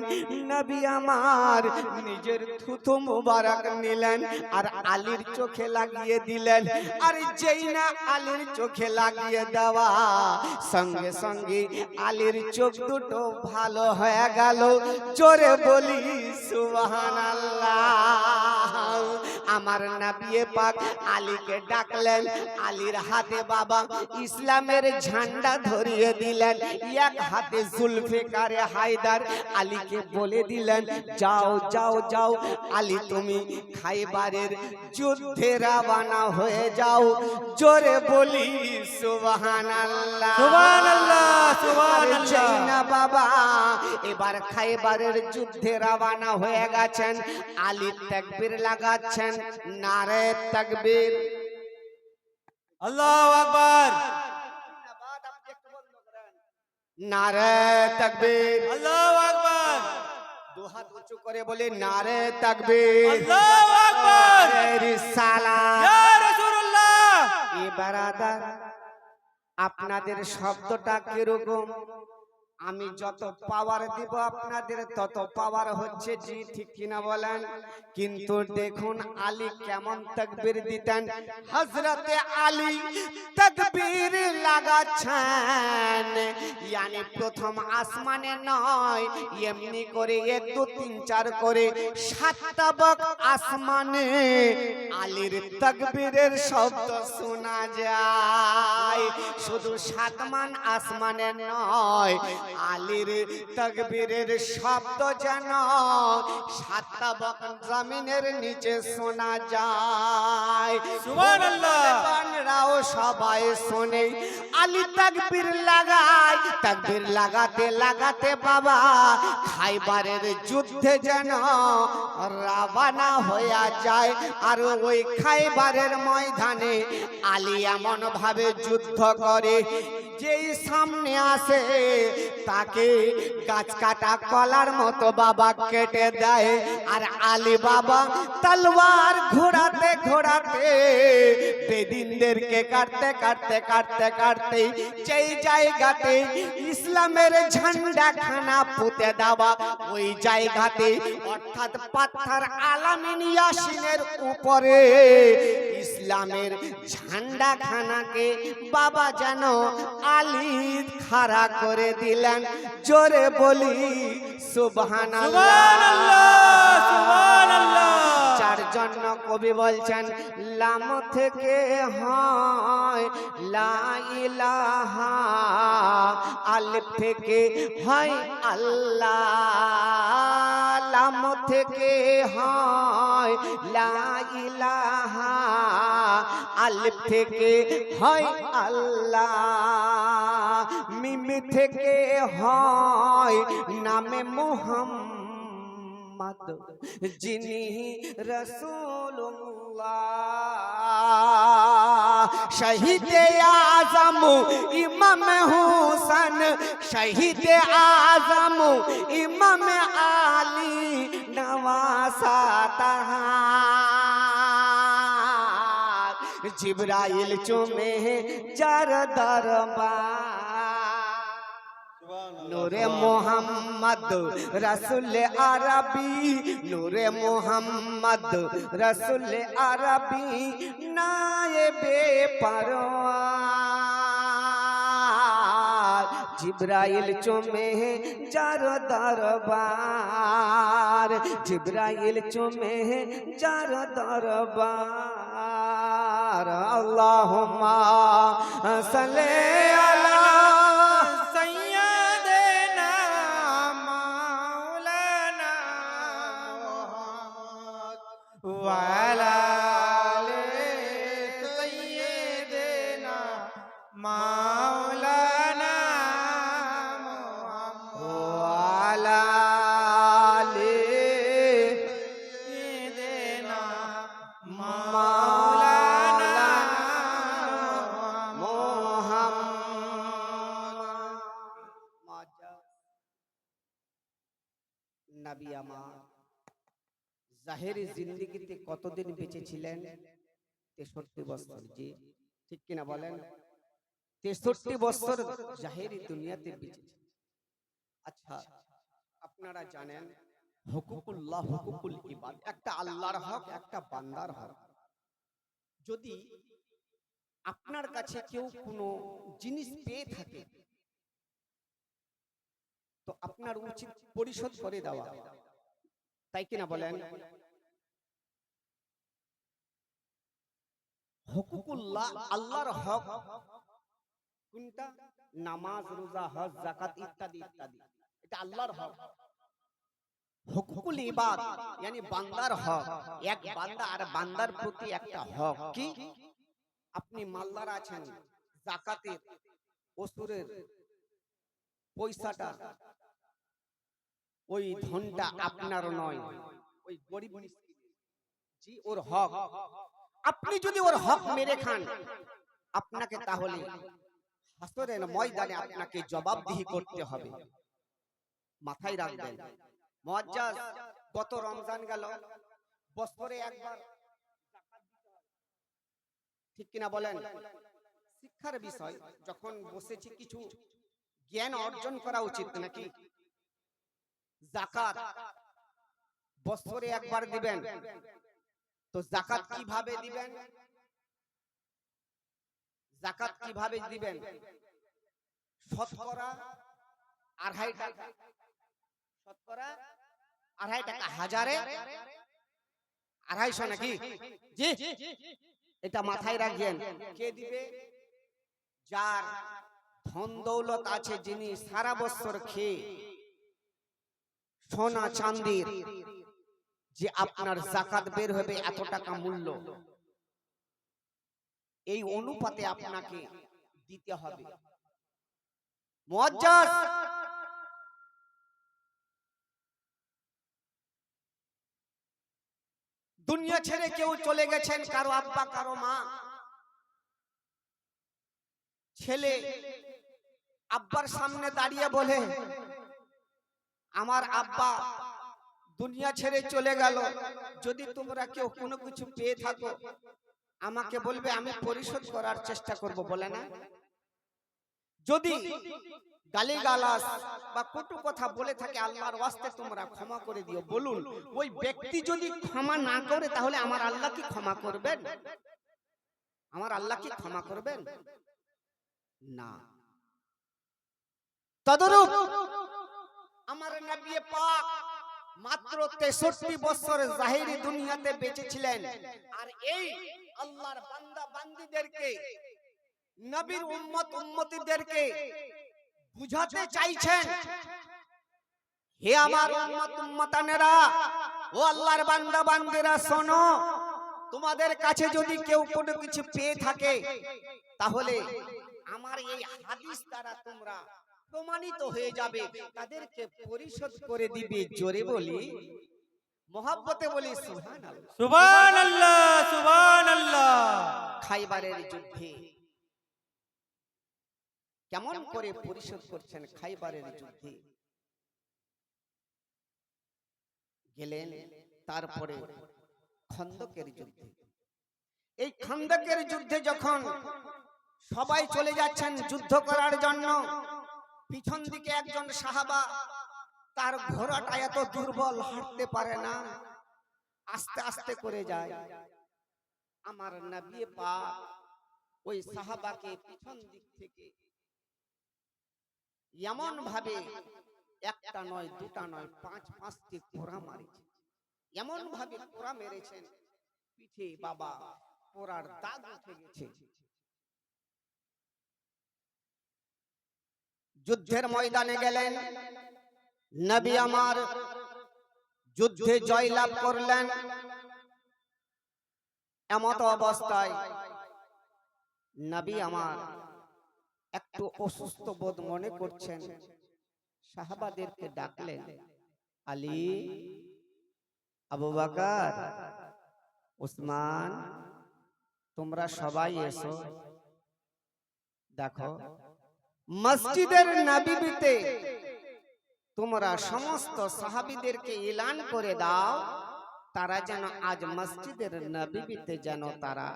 A: নবী আমার নিজের থুতু মুবারক নিলেন আর আলীর চোখে লাগিয়ে দিলেন। আর যেই না আলীর চোখে লাগিয়ে দেওয়া সঙ্গে সঙ্গে আলীর চোখ দুটো ভালো হয়ে গেল। জোরে বলি সুবহানাল্লাহ। আমার নবী পাক আলীকে ডাকলেন, আলীর হাতে বাবা ইসলামের ঝান্ডা ধরিয়ে দিলেন, এক হাতে জুলফিকারে হায়দার। আলীকে বলে দিলেন, যাও যাও যাও আলী, তুমি খাইবারের যুদ্ধে রওনা হয়ে যাও। জোরে বলি সুবহানাল্লাহ,
B: সুবহানাল্লাহ, সুবহানাল্লাহ।
A: না বাবা এবার খাইবারের যুদ্ধে রওনা হয়ে গেছেন। আলী তাকবীর লাগাচ্ছেন, নারে তাকবীর,
B: আল্লাহু আকবার,
A: নারে তাকবীর,
B: আল্লাহু আকবার,
A: দুহাত উঁচু করে বলে নারে তাকবীর,
B: আল্লাহু আকবার,
A: রিসালাত,
B: ইয়া রাসূলুল্লাহ।
A: এ বারাদার, আপনাদের শব্দটা কিরকম? আমি যত পাওয়ার দিব আপনাদের তত পাওয়ার হচ্ছে, জি ঠিক কিনা বলেন? কিন্তু দেখুন আলী কেমন তাকবীর দিতেন। হযরতে আলী তাকবীর লাগাচ্ছেন, yani প্রথম আসমানে নয়, এমনি করে 1 2 3 4 করে 7টা বক আসমানে আলীর তাকবীরের শব্দ শোনা যায়। শুধু 7 মান আসমানে নয়, আলীর তাকবীরের শব্দ যেন 7টা বক জমিনের নিচে শোনা যায়।
B: সুবহানাল্লাহ।
A: মুসলমানরাও সবাই শোনে। আলী তাকবীর লাগায়, তাকবীর লাগাতে লাগাতে বাবা খাইবারের যুদ্ধে যেন রওনা হয়ে যায়। আর ওই খাইবারের ময়দানে আলী এমন ভাবে যুদ্ধ করে, যেই সামনে আসে তাকে গাছ কাটা কলার মতো বাবা কেটে দেয়। আর আলী বাবা তলোয়ার ঘোরাতে ঘোরাতে বেদিনদেরকে কাটতে কাটতে কাটতে কাটতে যেই জায়গাতে ইসলামের ঝান্ডা খানা পুঁতে দেওয়া, ওই জায়গাতে অর্থাৎ পাথর আলামিন ইয়াসিনের উপরে ইসলামের ঝান্ডা খানাকে বাবা যেন আলী খাড়া করে দিলেন। জোরে বলি সুবহানাল্লাহ।
B: সুবহানাল্লাহ, সুবহানাল্লাহ।
A: যার জন্য কবি বলছেন লাম থেকে হয় লা ইলাহা, আলিফ থেকে হয় আল্লাহ, লাম থেকে হয় লা ইলাহা, আলিফ থেকে হয় আল্লাহ, মিম থেকে হয় নামে মুহাম্মদ, যিনি রাসূলুল্লাহ। শহীদে আজম ইমাম হুসেন, শহীদে আজম ইমাম আলী নওয়াসা তাহার, জিবরাইল চুমে যার দরবার। নূরে মোহাম্মদ রসুল আরবি, নূরে মোহাম্মদ রসুল আরবি, নায়েবে পরওয়ার, জিবরাইল চুমে যার দরবার, জিবরাইল চুমে যার দরবার। আল্লাহুম্মা সাল্লি আলা
B: সাইয়্যিদিনা মাওলানা মুহাম্মদ ওয়া আলা আলি সাইয়্যিদিনা মাওলানা মুহাম্মদ
A: ওয়া আলা আলি
B: সাইয়্যিদিনা
A: মাওলানা নবী আমার জাহেরি জিন্দেগিতে কতদিন বেঁচে ছিলেন? 63 বছর। জি ঠিক কিনা বলেন? 63 বছর জাহেরি দুনিয়াতে বেঁচেছে। আচ্ছা, আপনারা জানেন হুকুকুল্লাহ, হুকুকুল ইবাদ, একটা আল্লাহর হক, একটা বান্দার হক। যদি আপনার কাছে কেউ কোনো জিনিস পেয়ে থাকে তো আপনার উচিত পরিশোধ করে দেওয়া, তাই কিনা বলেন? হুকুকুল্লাহ, আল্লাহর হক কোনটা? নামাজ, রোজা, হজ, যাকাত ইত্যাদি ইত্যাদি, এটা আল্লাহর হক। হুকুকুল ইবাদ yani বান্দার হক, এক বান্দা আর বান্দার প্রতি একটা হক। কি? আপনি মালদার আছেন, যাকাতের ওসুরের পয়সাটা, ওই ধনটা আপনার নয়, ওই গরিব মিসকিনের। জি ওর হক। আপনি যদি ওর হক মেরে খান, আপনাকে তাহলে হাসরের ময়দানে আপনাকে জবাবদিহি করতে হবে। মাথায় রাখবেন। মুআজ্জাজ, গত রমজান গেল, বছরে একবার যাকাত দিতে হয়, ঠিক কিনা বলেন? শিক্ষার বিষয় যখন বসেছি কিছু জ্ঞান অর্জন করা উচিত নাকি? যাকাত বছরে একবার দিবেন, তো যাকাত কিভাবে দিবেন? যাকাত কিভাবে দিবেন? শতকরা 2.5 টাকা, শতকরা 2.5 টাকা, হাজারে 250 নাকি? জি, এটা মাথায় রাখবেন। কে দিবে? যার ধন দৌলত আছে, যিনি সারা বছর খেয়ে সোনা চাঁদির যে আপনার যাকাত বের হবে এত টাকা মূল্য, এই অনুপাতে আপনাকে দিতে হবে। মুআজ্জাজ, দুনিয়া ছেড়ে কেউ চলে গেছেন, কারো আব্বা কারো মা, ছেলে আব্বার সামনে দাঁড়িয়ে বলে, আমার আব্বা দুনিয়া ছেড়ে চলে গেল, যদি তোমরা কেউ কোনো কিছু পেয়ে থাকো আমাকে বলবে, আমি পরিশোধ করার চেষ্টা করব, বলে না? যদি গালিগালাজ বা কটু কথা বলে থাকে, আল্লাহর ওয়াস্তে তোমরা ক্ষমা করে দিও। বলুন, ওই ব্যক্তি যদি ক্ষমা না করে তাহলে আমার আল্লাহ কি ক্ষমা করবেন? আমার আল্লাহ কি ক্ষমা করবেন? না। তদরূপ আমার নবী পাক মাত্র 63 বছর জাহিরি দুনিয়াতে বেঁচে ছিলেন, আর এই আল্লাহর বান্দা বান্দীদেরকে, নবীর উম্মত উম্মতিদেরকে বুঝাতে চাইছেন, হে আমার উম্মত উম্মতানেরা, ও আল্লাহর বান্দা বান্দীরা, শোনো, তোমাদের কাছে যদি কেউ কোনো কিছু পেয়ে থাকে তাহলে আমার এই হাদিস দ্বারা তোমরা প্রমাণিত হয়ে যাবে, তাদেরকে পরিশোধ করে দিবে। জোরে বলি, মহব্বতে বলি সুবহানাল্লাহ,
B: সুবহানাল্লাহ, সুবহানাল্লাহ।
A: খাইবারের যুদ্ধে কেমন করে পরিশোধ করছেন? খাইবারের যুদ্ধে গেলেন, তারপরে খন্দকের যুদ্ধে। এই খন্দকের যুদ্ধে যখন সবাই চলে যাচ্ছেন যুদ্ধ করার জন্য, পিছন দিকে একজন সাহাবা, তার ঘোড়াটা এত দুর্বল, হাঁটতে পারে না, আস্তে আস্তে করে যায়। আমার নবী পাক ওই সাহাবাকে পিছন দিক থেকে এমন ভাবে, একটা নয় দুটা নয় 5-5টি কোড়া মারিছে, এমন ভাবে কোড়া মেরেছেন, পিঠে বাবা পোড়ার দাগ উঠে গেছে। যুদ্ধের ময়দানে গেলেন, নবী আমার যুদ্ধে জয়লাভ করলেন। এমত অবস্থায় নবী আমার একটু অসুস্থ বোধ মনে করছেন, সাহাবাদেরকে ডাকলেন, আলী, আবু বকর, উসমান, তোমরা সবাই এসো। দেখো, মসজিদের নববীতে তোমরা সমস্ত সাহাবীদেরকে এলান করে দাও, তারা যেন আজ মসজিদের নববীতে যেন তারা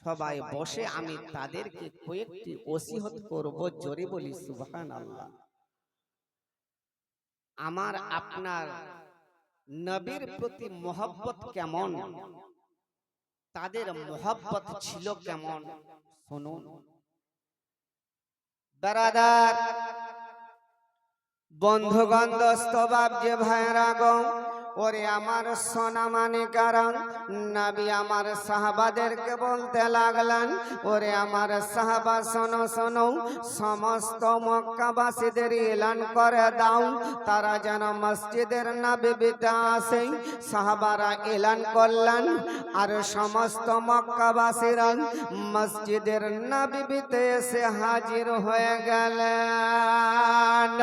A: সবাই বসে, আমি তাদেরকে কয়েকটি ওসিয়ত করব। জোরে বলি সুবহানাল্লাহ। আমার আপনার নবীর প্রতি মহব্বত কেমন, তাদের মহব্বত ছিল কেমন, শুনুন। দারাদার বন্ধুগণ, দোস্ত বাপ, যে ভাইরা গো, ওরে আমার সোনা মানে কারণ, নবী আমার সাহাবাদেরকে বলতে লাগলেন, ওরে আমার সাহাবা, শোনো শোনো, সমস্ত মক্কাবাসীদের এলান করে দাও, তারা যেন মসজিদের নববীতে আসে। সাহাবারা এলান করলেন, আর সমস্ত মক্কাবাসীরা মসজিদের নববীতে এসে হাজির হয়ে গেলেন।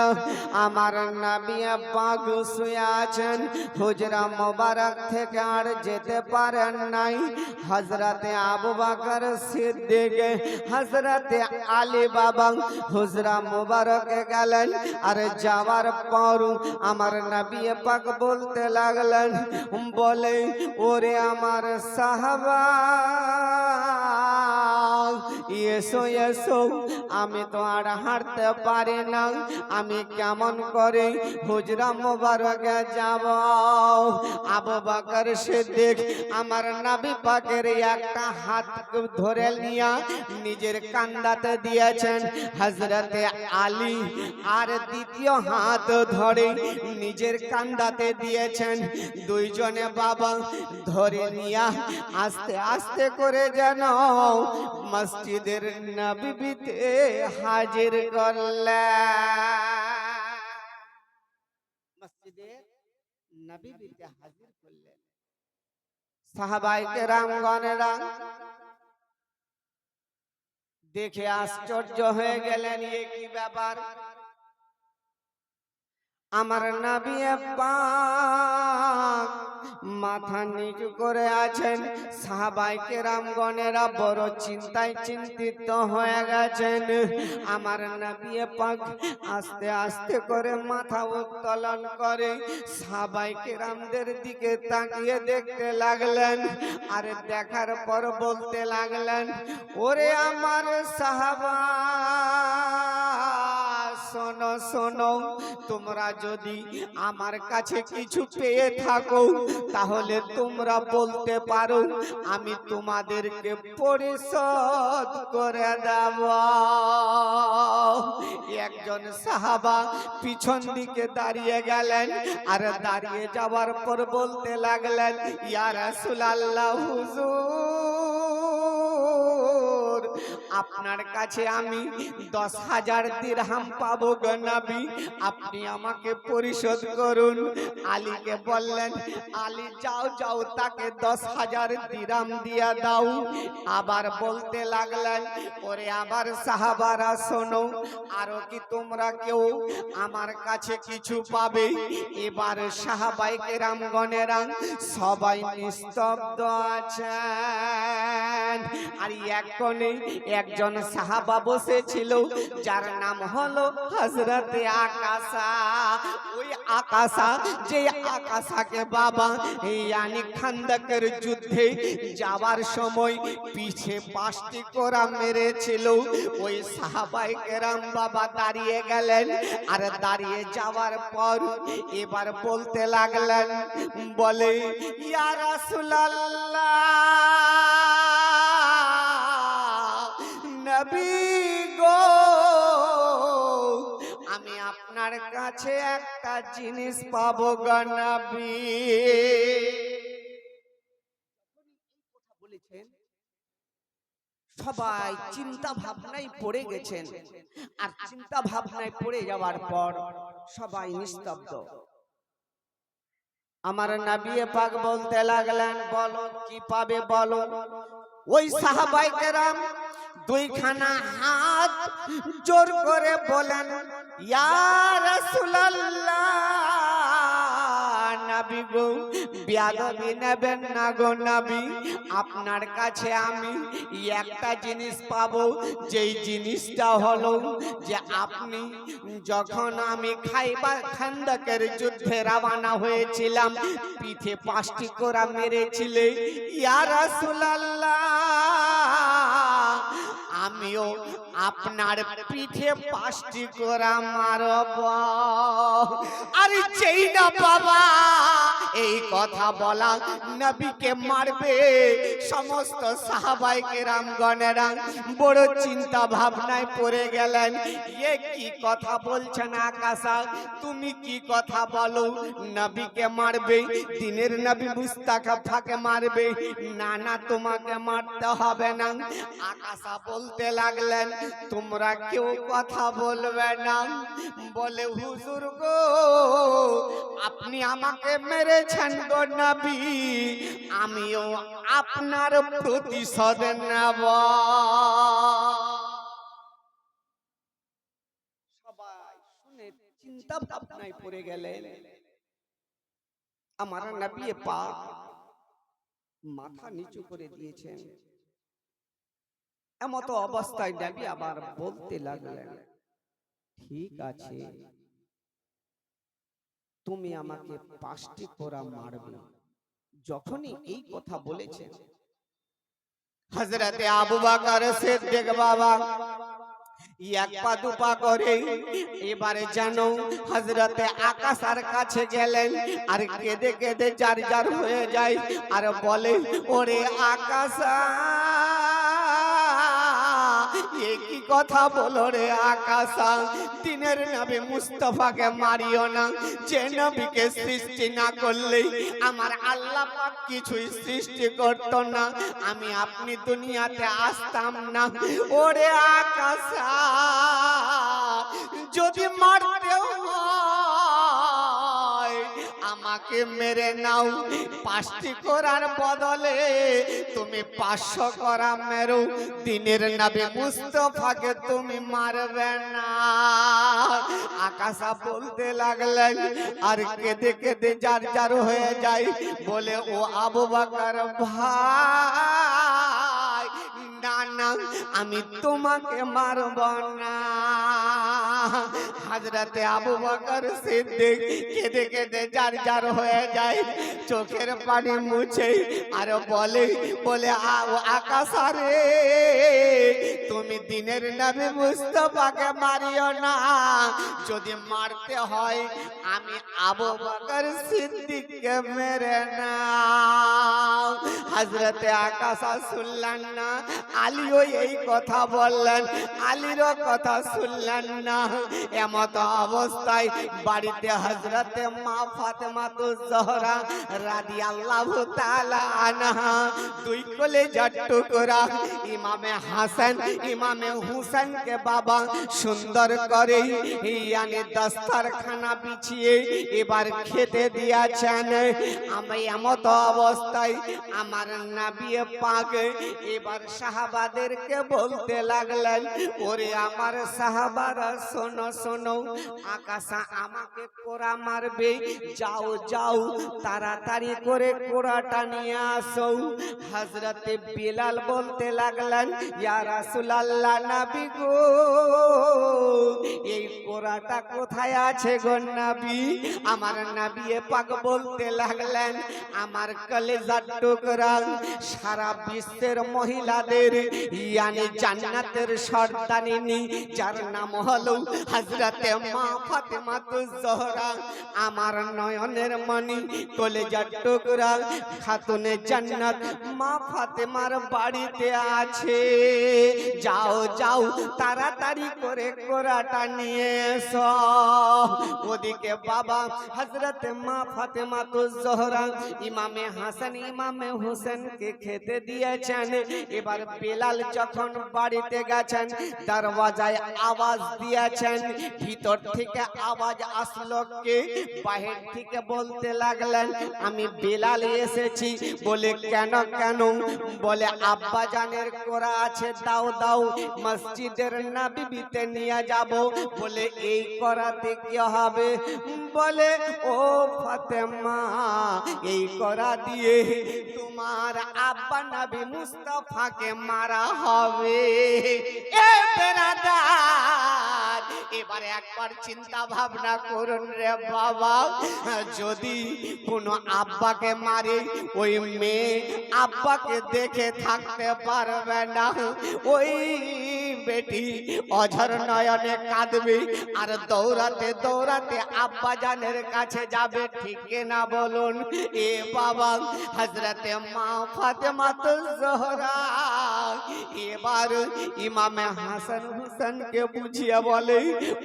A: আমার নবী পাক শুয়ে আছেন, হুজরা মোবারক থেকে আর যেতে পারেন নাই। হযরতে আবু বকর সিদ্দিক, হযরতে আলী বাবা হুজরা মোবারকে গেলেন, আর যাওয়ার পর আমার নবী পাক বলতে লাগলেন, বলে, ওরে আমার সাহাবা, এসো এসো, আমি তো আর হাঁটতে পারি না, আমি কেমন করে হুজরা মোবারকে যাব। আবু বকর সিদ্দিক আমার নবী পাকের একটা হাত ধরে নিয়ে নিজের কান্দাতে দিয়েছেন। হযরতে আলী আর দ্বিতীয় হাত ধরে নিজের কান্দাতে দিয়েছেন। দুইজনে বাবা ধরে নিয়ে আস্তে আস্তে করে যেন মসজিদের নববীতে হাজির করলেন। মসজিদের নববীতে হাজির করলেন। সাহাবায়ে কেরামগণেরা দেখে আশ্চর্য হয়ে গেলেন, এ কি ব্যাপার? আমার নবী পাক মাথা নিচু করে আছেন। সাহাবায়ে কেরামগণেরা বড় চিন্তায় চিন্তিত হয়ে গেছেন। আমার নবী পাক আস্তে আস্তে করে মাথা উত্তোলন করে সাহাবায়ে কেরামদের দিকে তাকিয়ে দেখতে লাগলেন। আর দেখার পর বলতে লাগলেন, ওরে আমার সাহাবা, শোনো শোনো, তোমরা যদি আমার কাছে কিছু পেয়ে থাকো তাহলে তোমরা বলতে পারো, আমি তোমাদেরকে পরিশোধ করে দেব। একজন সাহাবা পিছন দিকে দাঁড়িয়ে গেলেন, আর দাঁড়িয়ে যাওয়ার পর বলতে লাগলেন, ইয়া রাসূলুল্লাহ, হুজুর, আপনার কাছে আমি 10,000 দিরহাম পাবো গো নবী, আপনি আমাকে পরিশোধ করুন। আলীকে বললেন, আলী যাও যাও, তাকে 10,000 দিরহাম দিয়া দাও। আবার বলতে লাগলেন, ওরে আবার সাহাবারা শোনো, আরো কি তোমরা কেউ আমার কাছে কিছু পাবে? এবার সাহাবায়ে কেরামগণেরা সবাই নিস্তব্ধ আছেন। আর এক কোণে একজন সাহাবা বসেছিল, যার নাম হলো হযরতে আকাশা। ওই আকাশা, যে আকাশাকে বাবা ইয়ানি খান্দকের যুদ্ধে যাওয়ার সময় পিছে 5টি কোরা মেরেছিল, ওই সাহাবায়ে কেরাম বাবা দাঁড়িয়ে গেলেন। আর দাঁড়িয়ে যাওয়ার পর এবার বলতে লাগলেন, বলে, ইয়া রাসূলুল্লাহ, নবী গো, আমি আপনার কাছে একটা জিনিস পাবো গো নবী। বলেছেন, সবাই চিন্তা ভাবনায় পড়ে গেছেন। আর চিন্তা ভাবনায় পড়ে যাওয়ার পর সবাই নিস্তব্ধ। আমার নবী পাক বলতে লাগলেন, বলো কি পাবে বলো। ওই সাহাবায়ে কেরাম দুইখানা হাত জোর করে বলেন, ইয়া রাসূলুল্লাহ, নবী গো, বেয়াদবি নেবেন না গো নবী, আপনার কাছে আমি একটা জিনিস পাবো, যেই জিনিসটা হলো যে আপনি যখন আমি খাইবার খান্দকের যুদ্ধে রওনা হয়েছিলাম, পিঠে 5টি কোরা মেরেছিলে। ইয়া রাসূলুল্লাহ, আমিও আপনার পিঠে 5টি কোরা মারব। আরে যেই না বাবা এই কথা বলা নবীকে মারবে, সমস্ত সাহাবায়ে কেরামগণেরা বড় চিন্তা ভাবনায় পড়ে গেলেন। এ কি কথা বলছেন আকাশা, তুমি কি কথা বলো, নবীকে মারবে, দিনের নবী মুস্তাফাকে মারবে? না না, তোমাকে মারতে হবে না। আকাশা বলতে লাগলেন, তোমরা কেউ কথা বলবে না। বলে, হুজুর গো, আপনি আমাকে মেরেছেন গো নবী, আমিও আপনার প্রতিশোধ নেব। সবাই শুনে চিন্তা ভাবনায় পড়ে গেলেন। আমার নবী পাক মাথা নিচু করে দিয়েছেন। এমতো অবস্থায় নবী আবার বলতে লাগলেন, ঠিক আছে, তুমি আমাকে 5টি কোরা মারবে। যখনই এই কথা বলেছেন, হযরতে আবু বকর সিদ্দিক বাবা এক পা দুপা করে এবারে যেন হযরতে আকাশার কাছে গেলেন আর কেঁদে কেঁদে জার জার হয়ে যায় আর বলে, ওরে আকাশা, এ কি কথা বলো রে আকাশা, দিনের নবী মুস্তাফাকে মারিও না। যে নবীকে সৃষ্টি না করলে আমার আল্লাহ পাক কিছুই সৃষ্টি করত না, আমি আপনি দুনিয়াতে আসতাম না। ওরে আকাশা, যদি মারতে হয় আমাকে মেরে নাও, 5টি করার বদলে তুমি 500 করা মেরো, দিনের নবী মুস্তাফাকে তুমি মারবে না। আকাশা বলতে লাগলেন আর কেঁদে কেঁদে জার জার হয়ে যায়, বলে, ও আবু বকর ভাই, না না, আমি তোমাকে মারব না। হযরতে আবু বকর সিদ্দিক কেঁদে কেঁদে জার জার হয়ে যায়, চোখের পানি মুছে আর বলে, আকাশা রে, তুমি দিনের নবী মুস্তাফাকে মারিও না, যদি মারতে হয় আমি আবু বকর সিদ্দিককে মেরে নাও। হযরতে আকাশা শুনলেন না, আলীও এই কথা বললেন, আলীরও কথা শুনলেন না। এমত অবস্থায় বাড়িতে হযরতে মা ফাতেমাতুজ জোহরা রাদিয়াল্লাহু তাআলা আনহা, 2 কলেজার টুকরা ইমামে হাসান ইমামে হুসেনকে বাবা সুন্দর করে ইয়ানি দস্তরখানা বিছিয়ে এবার খেতে দিয়েছেন। আমি এমত অবস্থায় আমার নবী পাক এবার সাহাবাদেরকে বলতে লাগলেন, ওরে আমার সাহাবারা, শোনো শোনো, আকাশা আমাকে কোরা মারবে, যাও যাও তাড়াতাড়ি করে কোরাটা নিয়ে আসো। হযরতে বিলাল বলতে লাগলেন, ইয়া রাসূলুল্লাহ, নবী গো, এই কোরাটা কোথায় আছে গো নবী? আমার নবী পাক বলতে লাগলেন, আমার কলেজার টুকরা, সারা বিশ্বের মহিলাদের ইয়ানি জান্নাতের সর্দারিনী, যার নাম হলো হযরতে মা ফাতেমাতুজ জোহরা, আমার নয়নের মণি, কলেজার টুকরা, খাতুনে জান্নাত মা ফাতেমার বাড়িতে আছে। যাও যাও তাড়াতাড়ি করে কোরাটা নিয়ে এসো। ওদিকে বাবা হযরতে মা ফাতেমাতুজ জোহরা ইমামে হাসান ইমামে হোসেনকে খেতে দিয়েছেন। এবার বেলাল যখন বাড়িতে গেছেন, দরওয়াজায় আওয়াজ দিয়েছেন, ভিতর থেকে আওয়াজ আসলো, কে? বাহির থেকে বলতে লাগলেন, আমি বেলাল এসেছি। বলে, কেন কেন? বলে, আব্বা জানের কোরা আছে, দাও দাও, মসজিদের নববীতে নিয়ে যাব। বলে, এই কোরাতে কি হবে? বলে, ও ফাতেমা, এই কোরা দিয়ে তোমার আব্বা নবী মুস্তাফাকে মারা হবে। এ বেরাদার, এবারে একবার চিন্তা ভাবনা করুন রে বাবা, যদি কোনো আব্বাকে মারে, ওই মেয়ে আব্বাকে দেখে থাকতে পারবে না, ওই বেটি অঝর নয়নে কাঁদবে আর দৌড়াতে দৌড়াতে আব্বা জানের কাছে যাবে, ঠিক না বলুন? এ বাবা, হযরতে মা ফাতেমাতুজ জোহরা এবার ইমামে হাসান হুসেনকে বুঝিয়ে বলে,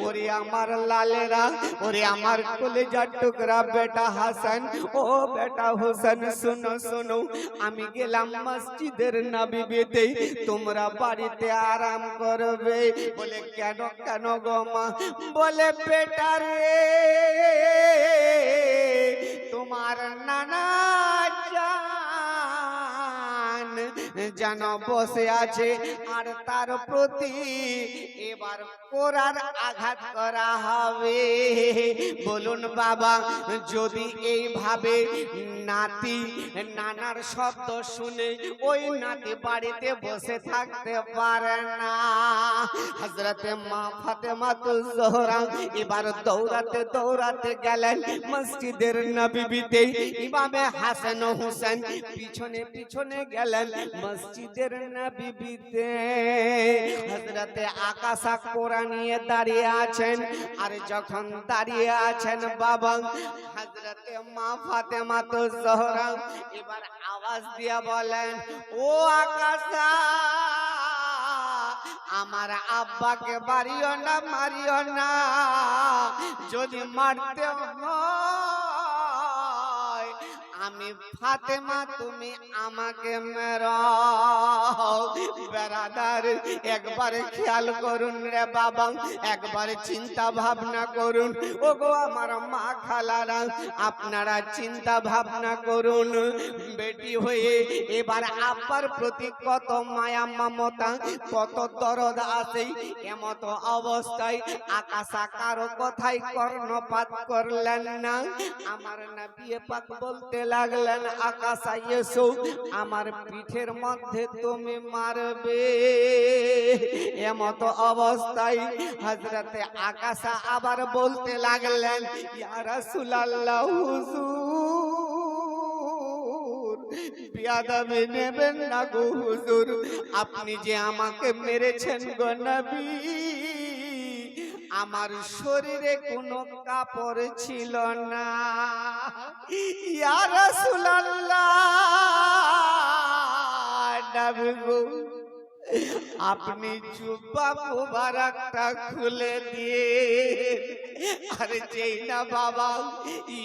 A: ওরে আমার লালেরা, ওরে আমার কলেজার টুকরা বেটা হাসান, ও বেটা হোসেন, শোনো শোনো, আমি গেলাম মসজিদের নববীতে, তোমরা বাড়িতে আরাম করবে। বলে, কেন কেন গো মা? বলে, বেটা রে, তোমার নানা যেন বসে আছে আর তার প্রতি এবার কোরার আঘাত করা হবে। বলুন বাবা, যদি এইভাবে নাতি নানার শব্দ শুনে ওই নাতি বাড়িতে বসে থাকতে পারে না। হযরতে মা ফাতেমাতুজ জোহরা এবার দৌড়াতে দৌড়াতে গেলেন মসজিদের নববীতে। ইমামে হাসান ও হুসেন পিছনে পিছনে গেলেন। মসজিদের নববীতে হযরতে আকাশা কোরআন নিয়ে দাঁড়িয়ে আছেন। আর যখন দাঁড়িয়ে আছেন বাবা হযরতে মা ফাতেমা তো জোহরা এবার আওয়াজ দিয়ে বলেন, ও আকাশা, আমার আব্বাকে বাড়িও না, মারিও না, যদি মারতে হয় আমি ফাতেমা, তুমি আমাকে মেরাও। বেরাদার একবার খেয়াল করুন রে বাবা, একবার চিন্তা ভাবনা করুন। ওগো আমার মা খালারা, আপনারা চিন্তা ভাবনা করুন। বেটি হয়ে এবার আব্বার প্রতি কত মায়া মমতা, কত দরদ আছে। এমত অবস্থায় আকাশা কারো কথাই কর্ণপাত করলেন না। আমার নবী পাক বলতে লাগলেন, আকাশা এসো, আমার পিঠের মধ্যে তুমি মারবে। এমত অবস্থায় হযরতে আকাশা আবার বলতে লাগলেন, ইয়া রাসূলুল্লাহ, হুজুর বিয়াদবি নেবেন না গো হুজুর, আপনি যে আমাকে মেরেছেন গো নবী, আমার শরীরে কোনো কাপড় ছিল না। ইয়া রাসূলুল্লাহ, নবী গো, আপনি জুব্বা মুবারকটা খুলে দিয়ে, আরে যেই না বাবা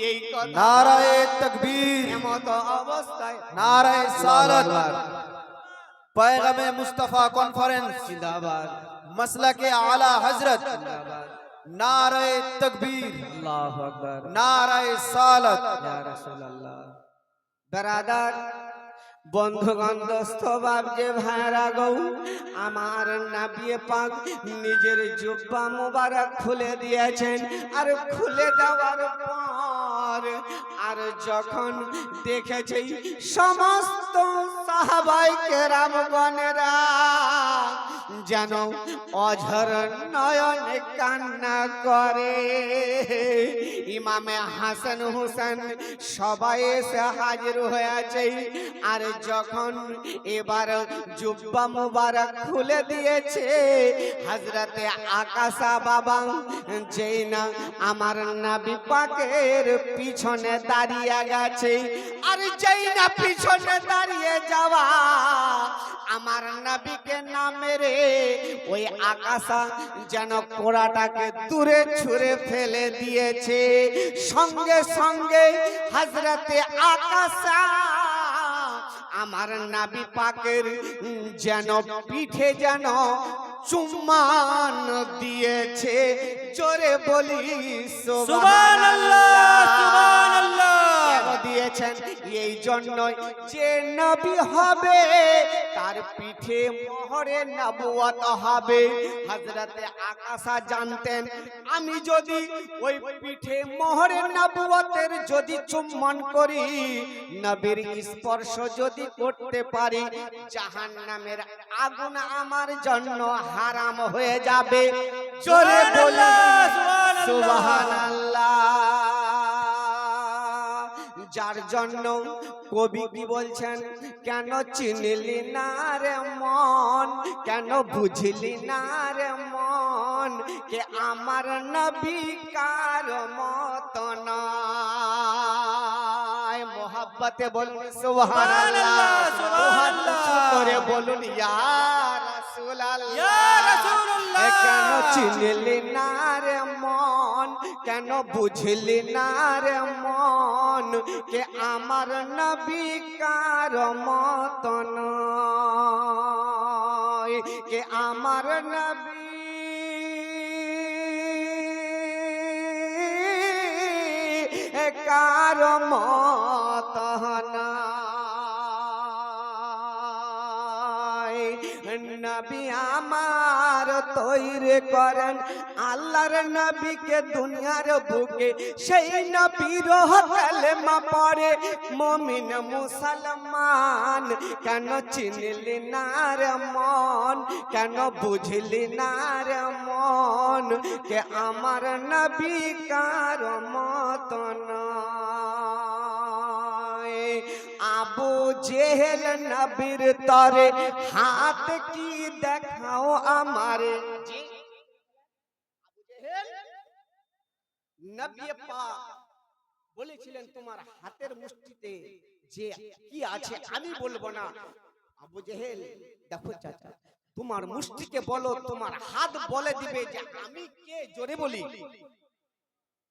A: এই কথা,
C: নারায়ে তাকবীর,
A: এমত অবস্থায়
C: নারায়ে সালাত, पैगम्बर मुस्तफा कॉन्फ्रेंस
A: जिंदाबाद,
C: मसलके आला हजरत,
A: जिंदाबाद,
C: नारे तकबीर,
A: अल्लाहु अकबर,
C: नारे सालत।
A: या রাসূলুল্লাহ। বেরাদার বন্ধুগণ, দোস্ত বাপ যে ভাইরা গো, আমার নবী পাক নিজের জুব্বা মুবারক খুলে দিয়েছেন। আর খুলে দেওয়ার পর আর যখন দেখেছে সমস্ত সাহাবায়ে কেরামগণেরা যেন অঝর নয়নে কান্না করে, ইমামে হাসান হুসেন সবাই এসে হাজির হয়েছে। আর যখন এবার জুব্বা মুবারক খুলে দিয়েছে, হযরতে আকাশা বাবা যেই না আমার নবী পাকের পিছনে দাঁড়িয়ে গেছে। আর যেই না পিছনে দাঁড়িয়ে যাওয়া আমার নবীকে না মেরে ওই আকাশা যেন কোড়াটাকে দূরে ছুঁড়ে ফেলে দিয়েছে। সঙ্গে সঙ্গে হযরতে আকাশা আমার নবী পাকের যেন পিঠে যেন চুম্বন দিয়েছে। জোরে বলি
B: সুবহানাল্লাহ, সুবহানাল্লাহ।
A: দিয়েছেন এই জন্যই যে নবী হবে তার পিঠে মোহরে নবুয়ত হবে। হযরতে আকাশা জানতেন, আমি যদি ওই পিঠে মোহরে নবুয়তের যদি চুম্বন করি, নবীর স্পর্শ যদি করতে পারি, জাহান্নামের আগুন আমার জন্য হারাম হয়ে যাবে। জোরে বলি সুবহানাল্লাহ। যার জন্য কবি কি বলছেন, কেন চিনলি না রে মন, কেন বুঝলি না রে মন, কে আমার নবী কার মত নয়। মোহাব্বতে বলুন সুবহানাল্লাহ, সুবহানাল্লাহ করে বলুন ইয়া রাসূলুল্লাহ,
B: ইয়া রাসূলুল্লাহ।
A: কেন চিনলি না রে মন, কেন বুঝলি না রে মন, কে আমার নবী কার মত নয়, কে আমার নবী কার মত নয়। নবী আমার তৈরি করেন আল্লাহর নবীকে দুনিয়ার বুকে, সেই নবীর কালেমা পড়ে মুমিন মুসলমান। কেন চিনলি না রে মন, কেন বুঝলি না রে মন, কে আমার নবী কার মত নয়। আবু জেহেল নবীর তরে হাত কি দেখাও আমারে। জি, আবু জেহেল নবী পাক বলেছিলেন তোমার হাতের মুষ্টিতে যে কি আছে আমি বলবো না। আবু জেহেল দেখো চাচা, তোমার মুষ্টিকে বলো, তোমার হাত বলে দিবে যে আমি কে, জোরে বলি।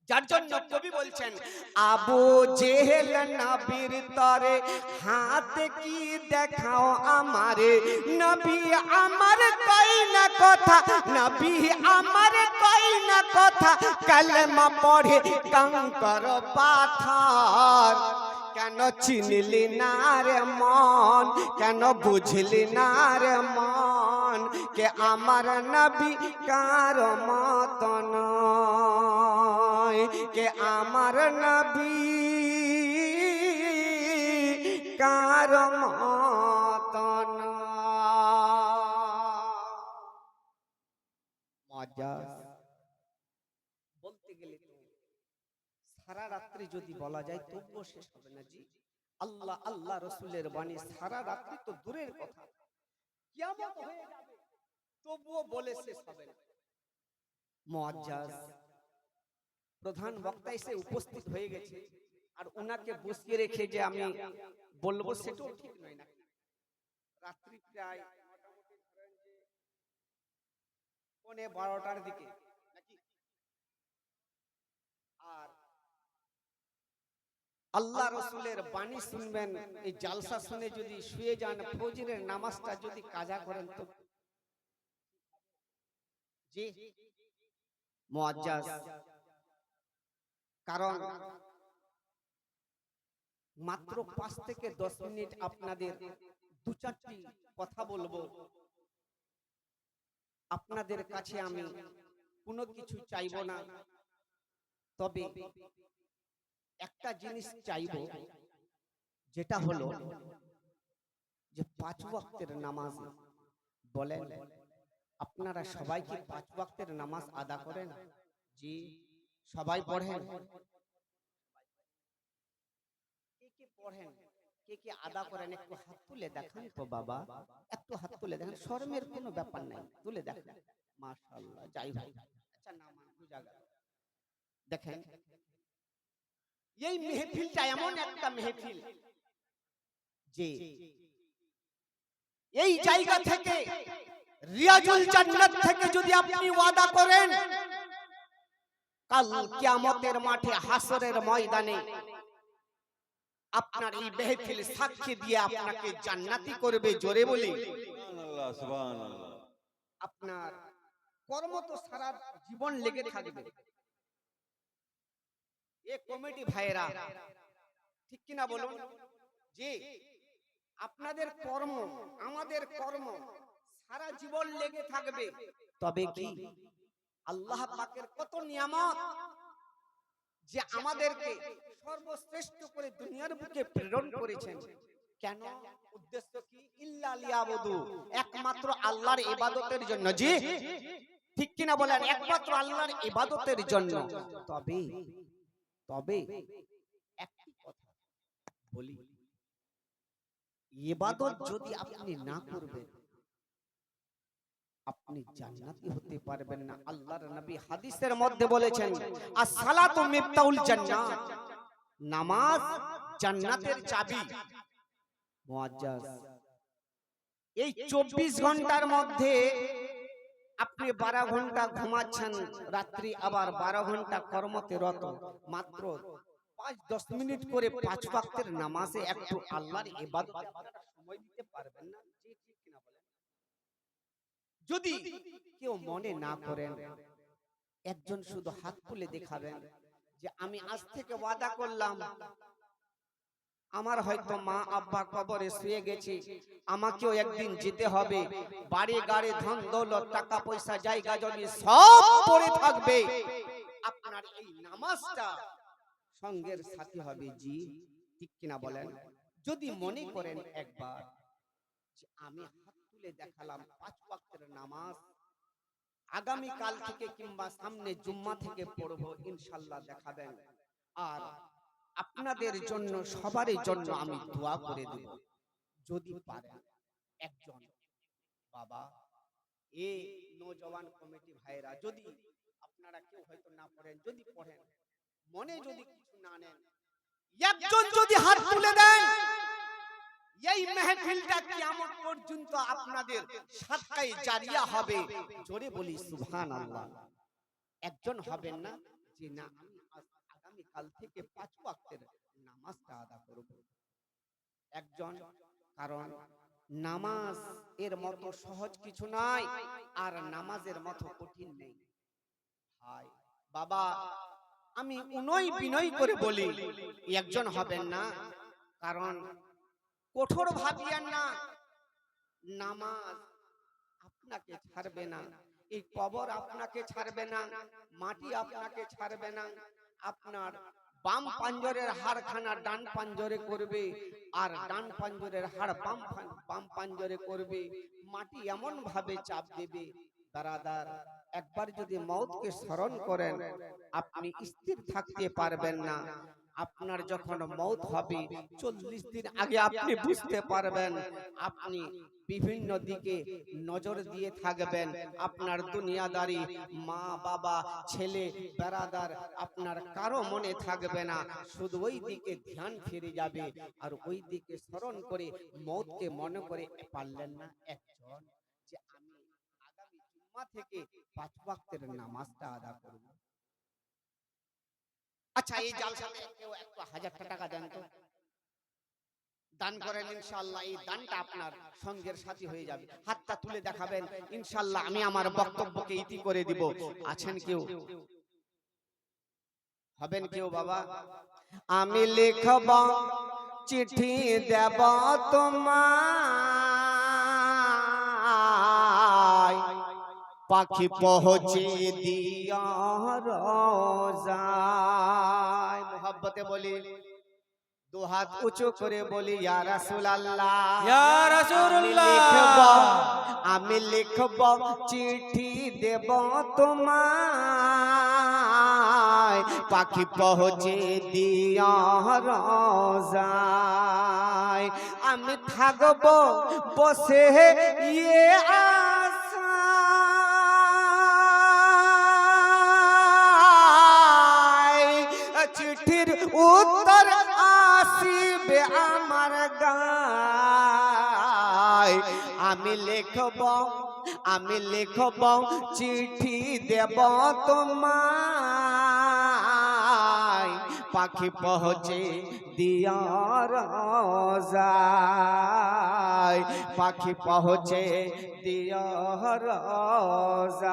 A: যার জন্য কবি বলছেন আবু জেহেল নবীর তরে হাত কি দেখাও আমারে। নবী আমার কই না কথা, নবী আমার কই না কথা, কালেমা পড়ে কঙ্কর পাথর। কেন চিনলি না রে মন, কেন বুঝলি না রে মন, কে আমার নবী কার মত নয়, কে আমার নবী কার মত নয়। বলতে গেলে সারা রাত্রি যদি বলা যায় তবুও শেষ হবে না। জি, আল্লাহ আল্লাহ রসুলের বাণী সারা রাত্রি তো দূরের কথা, কিয়ামত হয়ে যাবে তবুও বলে শেষ হবে না। মুআজ্জাজ প্রধান বক্তা এসে উপস্থিত হয়ে গেছে, আর ওনাকে বসিয়ে রেখে যে আমি বলবো সেটাও ঠিক নয়। না, রাত্রি প্রায় মোটামুটি ধরেন যে 11:30টার দিকে নাকি। আর আল্লাহ রসুলের বাণী শুনবেন, এই জালসা শুনে যদি শুয়ে যান, ফজরের নামাজটা যদি কাজা করেন তো জি মুআজ্জাজ। কারণ মাত্র 5 থেকে 10 মিনিট আপনাদের 2-4টি কথা বলবো। আপনাদের কাছে আমি কোনো কিছু চাইবো না, তবে একটা জিনিস চাইবো, যেটা হলো যে 5 ওয়াক্তের নামাজ। বলেন আপনারা সবাই কি 5 ওয়াক্তের নামাজ আদা করেন? জি, সবাই পড়েন? কে কে পড়েন, কে কে আদা করেন একটু হাত তুলে দেখান তো বাবা, একটু হাত তুলে দেখেন, শরমের কোনো ব্যাপার নাই, তুলে দেখেন। মাশাআল্লাহ, যাই হোক। আচ্ছা, না বুঝা গেল। দেখেন এই মেহফিলটা এমন একটা মেহফিল যে এই জায়গা থেকে রিয়াজুল জান্নাত থেকে যদি আপনি ওয়াদা করেন কাল কিয়ামতের মাঠে হাসরের ময়দানে আপনার এই মেহফিল সাক্ষী দিয়ে আপনাকে জান্নাতি করবে, জোরে বলি
B: সুবহানাল্লাহ, সুবহানাল্লাহ।
A: আপনার কর্ম তো সারা জীবন লেগে থাকবে। এ কমিটি ভাইরা ঠিক কিনা বলুন? জি, আপনাদের কর্ম আমাদের কর্ম সারা জীবন লেগে থাকবে। তবে কি আল্লাহ পাকের কত নিয়ামত যে আমাদেরকে সর্বশ্রেষ্ঠ করে দুনিয়ার বুকে প্রেরণ করেছেন। কেন? উদ্দেশ্য কি? ইল্লা লিয়াবুদু, একমাত্র আল্লাহর ইবাদতের জন্য। জি, ঠিক কিনা বলেন? একমাত্র আল্লাহর ইবাদতের জন্য। তবে তবে একটি কথা বলি, ইবাদত যদি আপনি না করবেন আপনি জান্নাতি হতে পারবেন না। আল্লাহর নবী হাদিসের মধ্যে বলেছেন as-সালাতু মিফতাহুল জান্নাহ, নামাজ জান্নাতের চাবি। মুআজ্জাজ এই 24 ঘন্টার মধ্যে আপনি 12 ঘন্টা ঘুমাচ্ছেন, রাত্রি আবার 12 ঘন্টা কর্মতে রত, মাত্র 5-10 মিনিট করে 5 ওয়াক্তের নামাজে একটু আল্লাহর ইবাদতে সময় দিতে পারবেন না? জি, ঠিক কিনা বলেন? যদি কেউ মনে না করেন, একজন শুধু হাত তুলে দেখাবেন যে আমি আজ থেকে ওয়াদা করলাম, আমার হয়তো মা আব্বা কবরে শুয়ে গেছে, আমাকেও একদিন যেতে হবে, বাড়ি গাড়ি ধন দৌলত টাকা পয়সা জায়গা জমি সব পড়ে থাকবে, আপনার এই নামাজটা সঙ্গের সাথী হবে। জি, ঠিক কিনা বলেন? যদি মনে করেন একবার যে আমি হাত তুলে দেখালাম 5 ওয়াক্তের নামাজ আগামী কাল থেকে কিংবা সামনে জুম্মা থেকে পড়বো, ইনশাআল্লাহ দেখাবেন, আর আপনাদের জন্য সবারই জন্য আমি দোয়া করে দেব। যদি পারেন একজন বাবা, এ নওজওয়ান কমিটি ভাইরা, যদি আপনারা কেউ হয়তো না পড়েন, যদি পড়েন, মনে যদি কিছু না নেন, একজন যদি হাত তুলে দেন, এই মেহফিলটা কিয়ামত পর্যন্ত আপনাদের সাদকায়ে জারিয়া হবে। জোরে বলি সুবহানাল্লাহ। একজন হবেন না যে না আমি আগামী কাল থেকে 5 ওয়াক্তের নামাজটা আদা করব। একজন, কারণ নামাজ এর মতো সহজ কিছু নয়, আর নামাজের মতো কঠিন নেই। ভাই বাবা, আমি উনই বিনয় করে বলি, একজন হবেন না, কারণ কঠোর ভাবিয়েন না, নামাজ আপনাকে ছাড়বে না, এই কবর আপনাকে ছাড়বে না, মাটি আপনাকে ছাড়বে না, আপনার বাম পাঞ্জরের হাড়খানা ডান পাঞ্জরে করবে, আর ডান পাঞ্জরের হাড় বাম পাঞ্জরে করবে, মাটি এমন ভাবে চাপ দেবে। দারাদার, একবার যদি মওতকে স্মরণ করেন, আপনি স্থির থাকতে পারবেন না। আপনার যখন মওত হবে 40 দিন আগে আপনি বুঝতে পারবেন, আপনি বিভিন্ন দিকে নজর দিয়ে থাকবেন, আপনার দুনিয়াদারি, মা বাবা ছেলে বেরাদার, আপনার কারো মনে থাকবে না, শুধু ওই দিকে ধ্যান ফিরে যাবে, আর ওই দিকে স্মরণ করে মওতকে মনে করে পারলেন না একজন, যে আমি আগামী জুম্মা থেকে 5 ওয়াক্তের নামাজটা আদা করব। আচ্ছা, এই জালসাতে কেউ একটু 1000 টাকা দেন তো, দান করেন, ইনশাআল্লাহ এই দানটা আপনার সঙ্গের সাথী হয়ে যাবে। হাতটা তুলে দেখাবেন, ইনশাআল্লাহ আমি আমার বক্তব্যকে ইতি করে দিব। আছেন কেউ? হবেন কেউ বাবা? আমি লিখব চিঠি দেব তোমায়, পাখি পৌঁছে দিও রোজায়। মোহাব্বতে বলি, দু হাত উঁচু করে বলি, ইয়া রাসূলুল্লাহ,
C: ইয়া রাসূলুল্লাহ,
A: আমি লিখব চিঠি দেব তোমায়, পাখি পৌঁছে দিও রোজায়। আমি থাকব বসে ইয়ে আশায়, চিঠির উত্তর আসিবে আমার গায়। আমি লিখব চিঠি দেব তোমায়, পাখি পৌঁছে দিও রোজায়, পাখি পৌঁছে দিও রোজায়।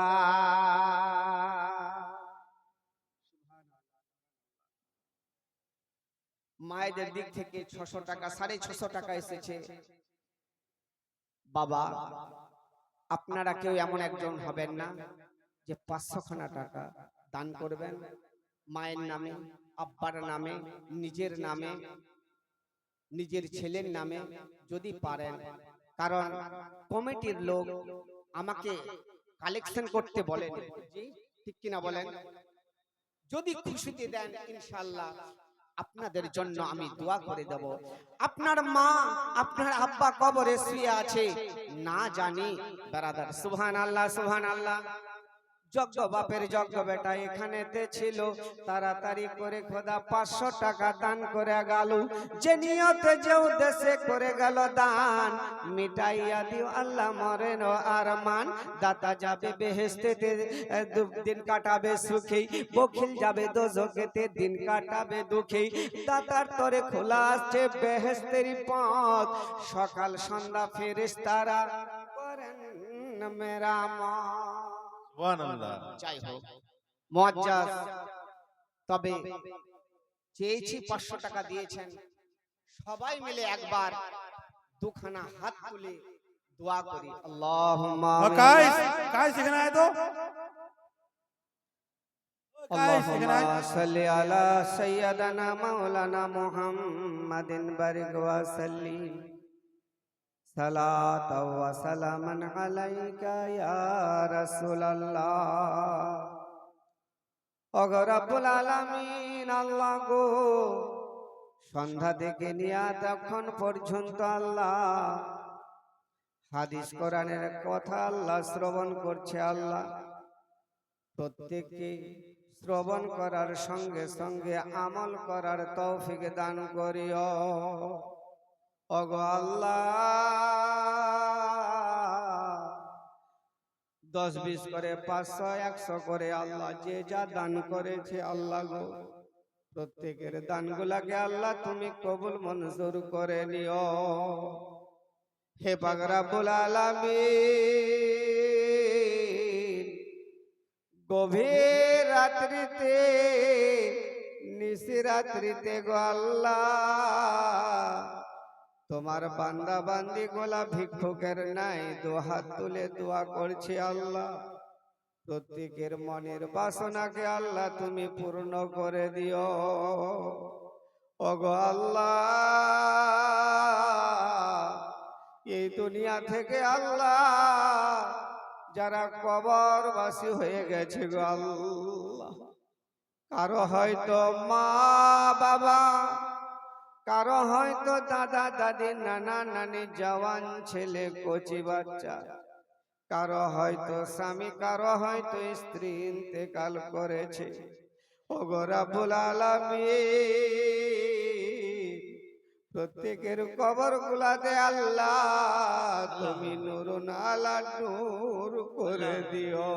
A: মায়েদের দিক থেকে 600 টাকা, 650 টাকা এসেছে। বাবা, আপনারা কেউ এমন একজন হবেন না যে 500 খানা টাকা দান করবেন মায়ের নামে, আব্বার নামে, নিজের নামে, নিজের ছেলের নামে, যদি পারেন। কারণ কমিটির লোক আমাকে কালেকশন করতে বলেন, জি ঠিক কিনা বলেন? যদি খুশিতে দেন, ইনশাআল্লাহ আপনাদের জন্য আমি দোয়া করে দেব। আপনার মা, আপনার আব্বা কবরে শুয়ে আছে, না জানি ব্রাদার, সুবহানাল্লাহ সুবহানাল্লাহ। যজ্ঞ বাপের যজ্ঞ বেটা এখানেতে ছিল, তাড়াতাড়ি করে খোদা 500 টাকা দান করে গেল, যে নিয়তে যে উদ্দেশ্যে করে গেল দান, মিটাইয়া দিও আল্লাহ মরেন আরমান। দাতা যাবে বেহেশতেতে দিন কাটাবে সুখী, বখিল যাবে দোজখেতে দিন কাটাবে দুঃখী। দাতার তরে খোলা আছে বেহেশতের পথ, সকাল সন্ধ্যা ফেরেশতারা করেন মেরামত।
B: সুবহানাল্লাহ।
A: যাই হোক মুআজ্জাজ, তবে চেয়েছি 500 টাকা দিয়েছেন, সবাই মিলে একবার দুখানা হাত তুলে দোয়া করি। আল্লাহুম্মা
C: काश सीखना है तो
A: अल्लाहुम्मा सल्ली अला सय्यदना मौलाना मुहम्मदिन बारिक व सल्लिम सलात व सलामन अलैका या रसूलल्लाह। ओगो रब्बुल आलामीन, अल्लाह गो সন্ধ্যা থেকে নিয়ে তখন পর্যন্ত আল্লাহ হাদিস কোরআনের কথা আল্লাহ শ্রবণ করছে। আল্লাহ প্রত্যেককে শ্রবণ করার সঙ্গে সঙ্গে আমল করার তৌফিক দান করিও। ওগো আল্লাহ 10-20 করে 500-100 করে আল্লাহ যে যা দান করেছে আল্লাহ গো, প্রত্যেকের দানগুলাকে আল্লাহ তুমি কবুল মঞ্জুর করে নিও। হে পাক রব্বুল আলামিন, গভীর রাত্রিতে নিশিরাত্রিতে গো আল্লাহ তোমার বান্দা বান্দি গোলা ভিক্ষুকের নাই দুহাত তুলে দোয়া করছে। আল্লাহ প্রত্যেকের মনের বাসনাকে আল্লাহ তুমি পূর্ণ করে দিও। ওগো আল্লাহ এই দুনিয়া থেকে আল্লাহ যারা কবরবাসী হয়ে গেছে গো আল্লাহ, কারো হয়তো মা বাবা, কারো হয়তো দাদা দাদি নানা নানি জওয়ান ছেলে কচি বাচ্চা, কারো হয়তো স্বামী, কারো হয়তো স্ত্রী ইন্তেকাল করেছে। ওগো রব্বুল আলামিন প্রত্যেকের কবর গুলাতে আল্লাহ তুমি নূরুন আলা নূর করে দিও।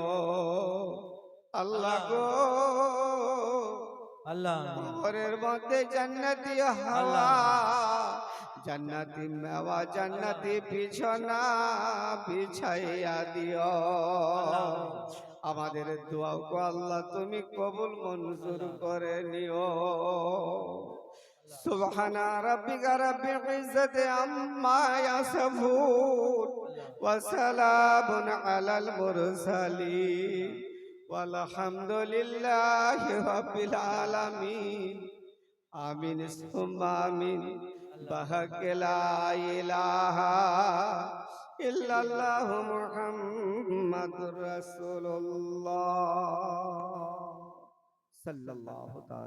A: আল্লাহ গো
C: আল্লাহ
A: কবরের মধ্যে জান্নাতি হাওয়া, জান্নাতি মেওয়া, জান্নাতি বিছানা বিছাইয়া দিও। আমাদের দোয়া কো আল্লাহ তুমি কবুল মঞ্জুর করে নিও। সুবহানা রাব্বিকা রাব্বিল ইজ্জাতি আম্মা ইয়াসিফুন ওয়া সালামুন আলাল মুরসালিন walhamdulillahi rabbil alamin. Amin summa amin. Bahak la ilaha illallah Muhammadur Rasulullah sallallahu ta'ala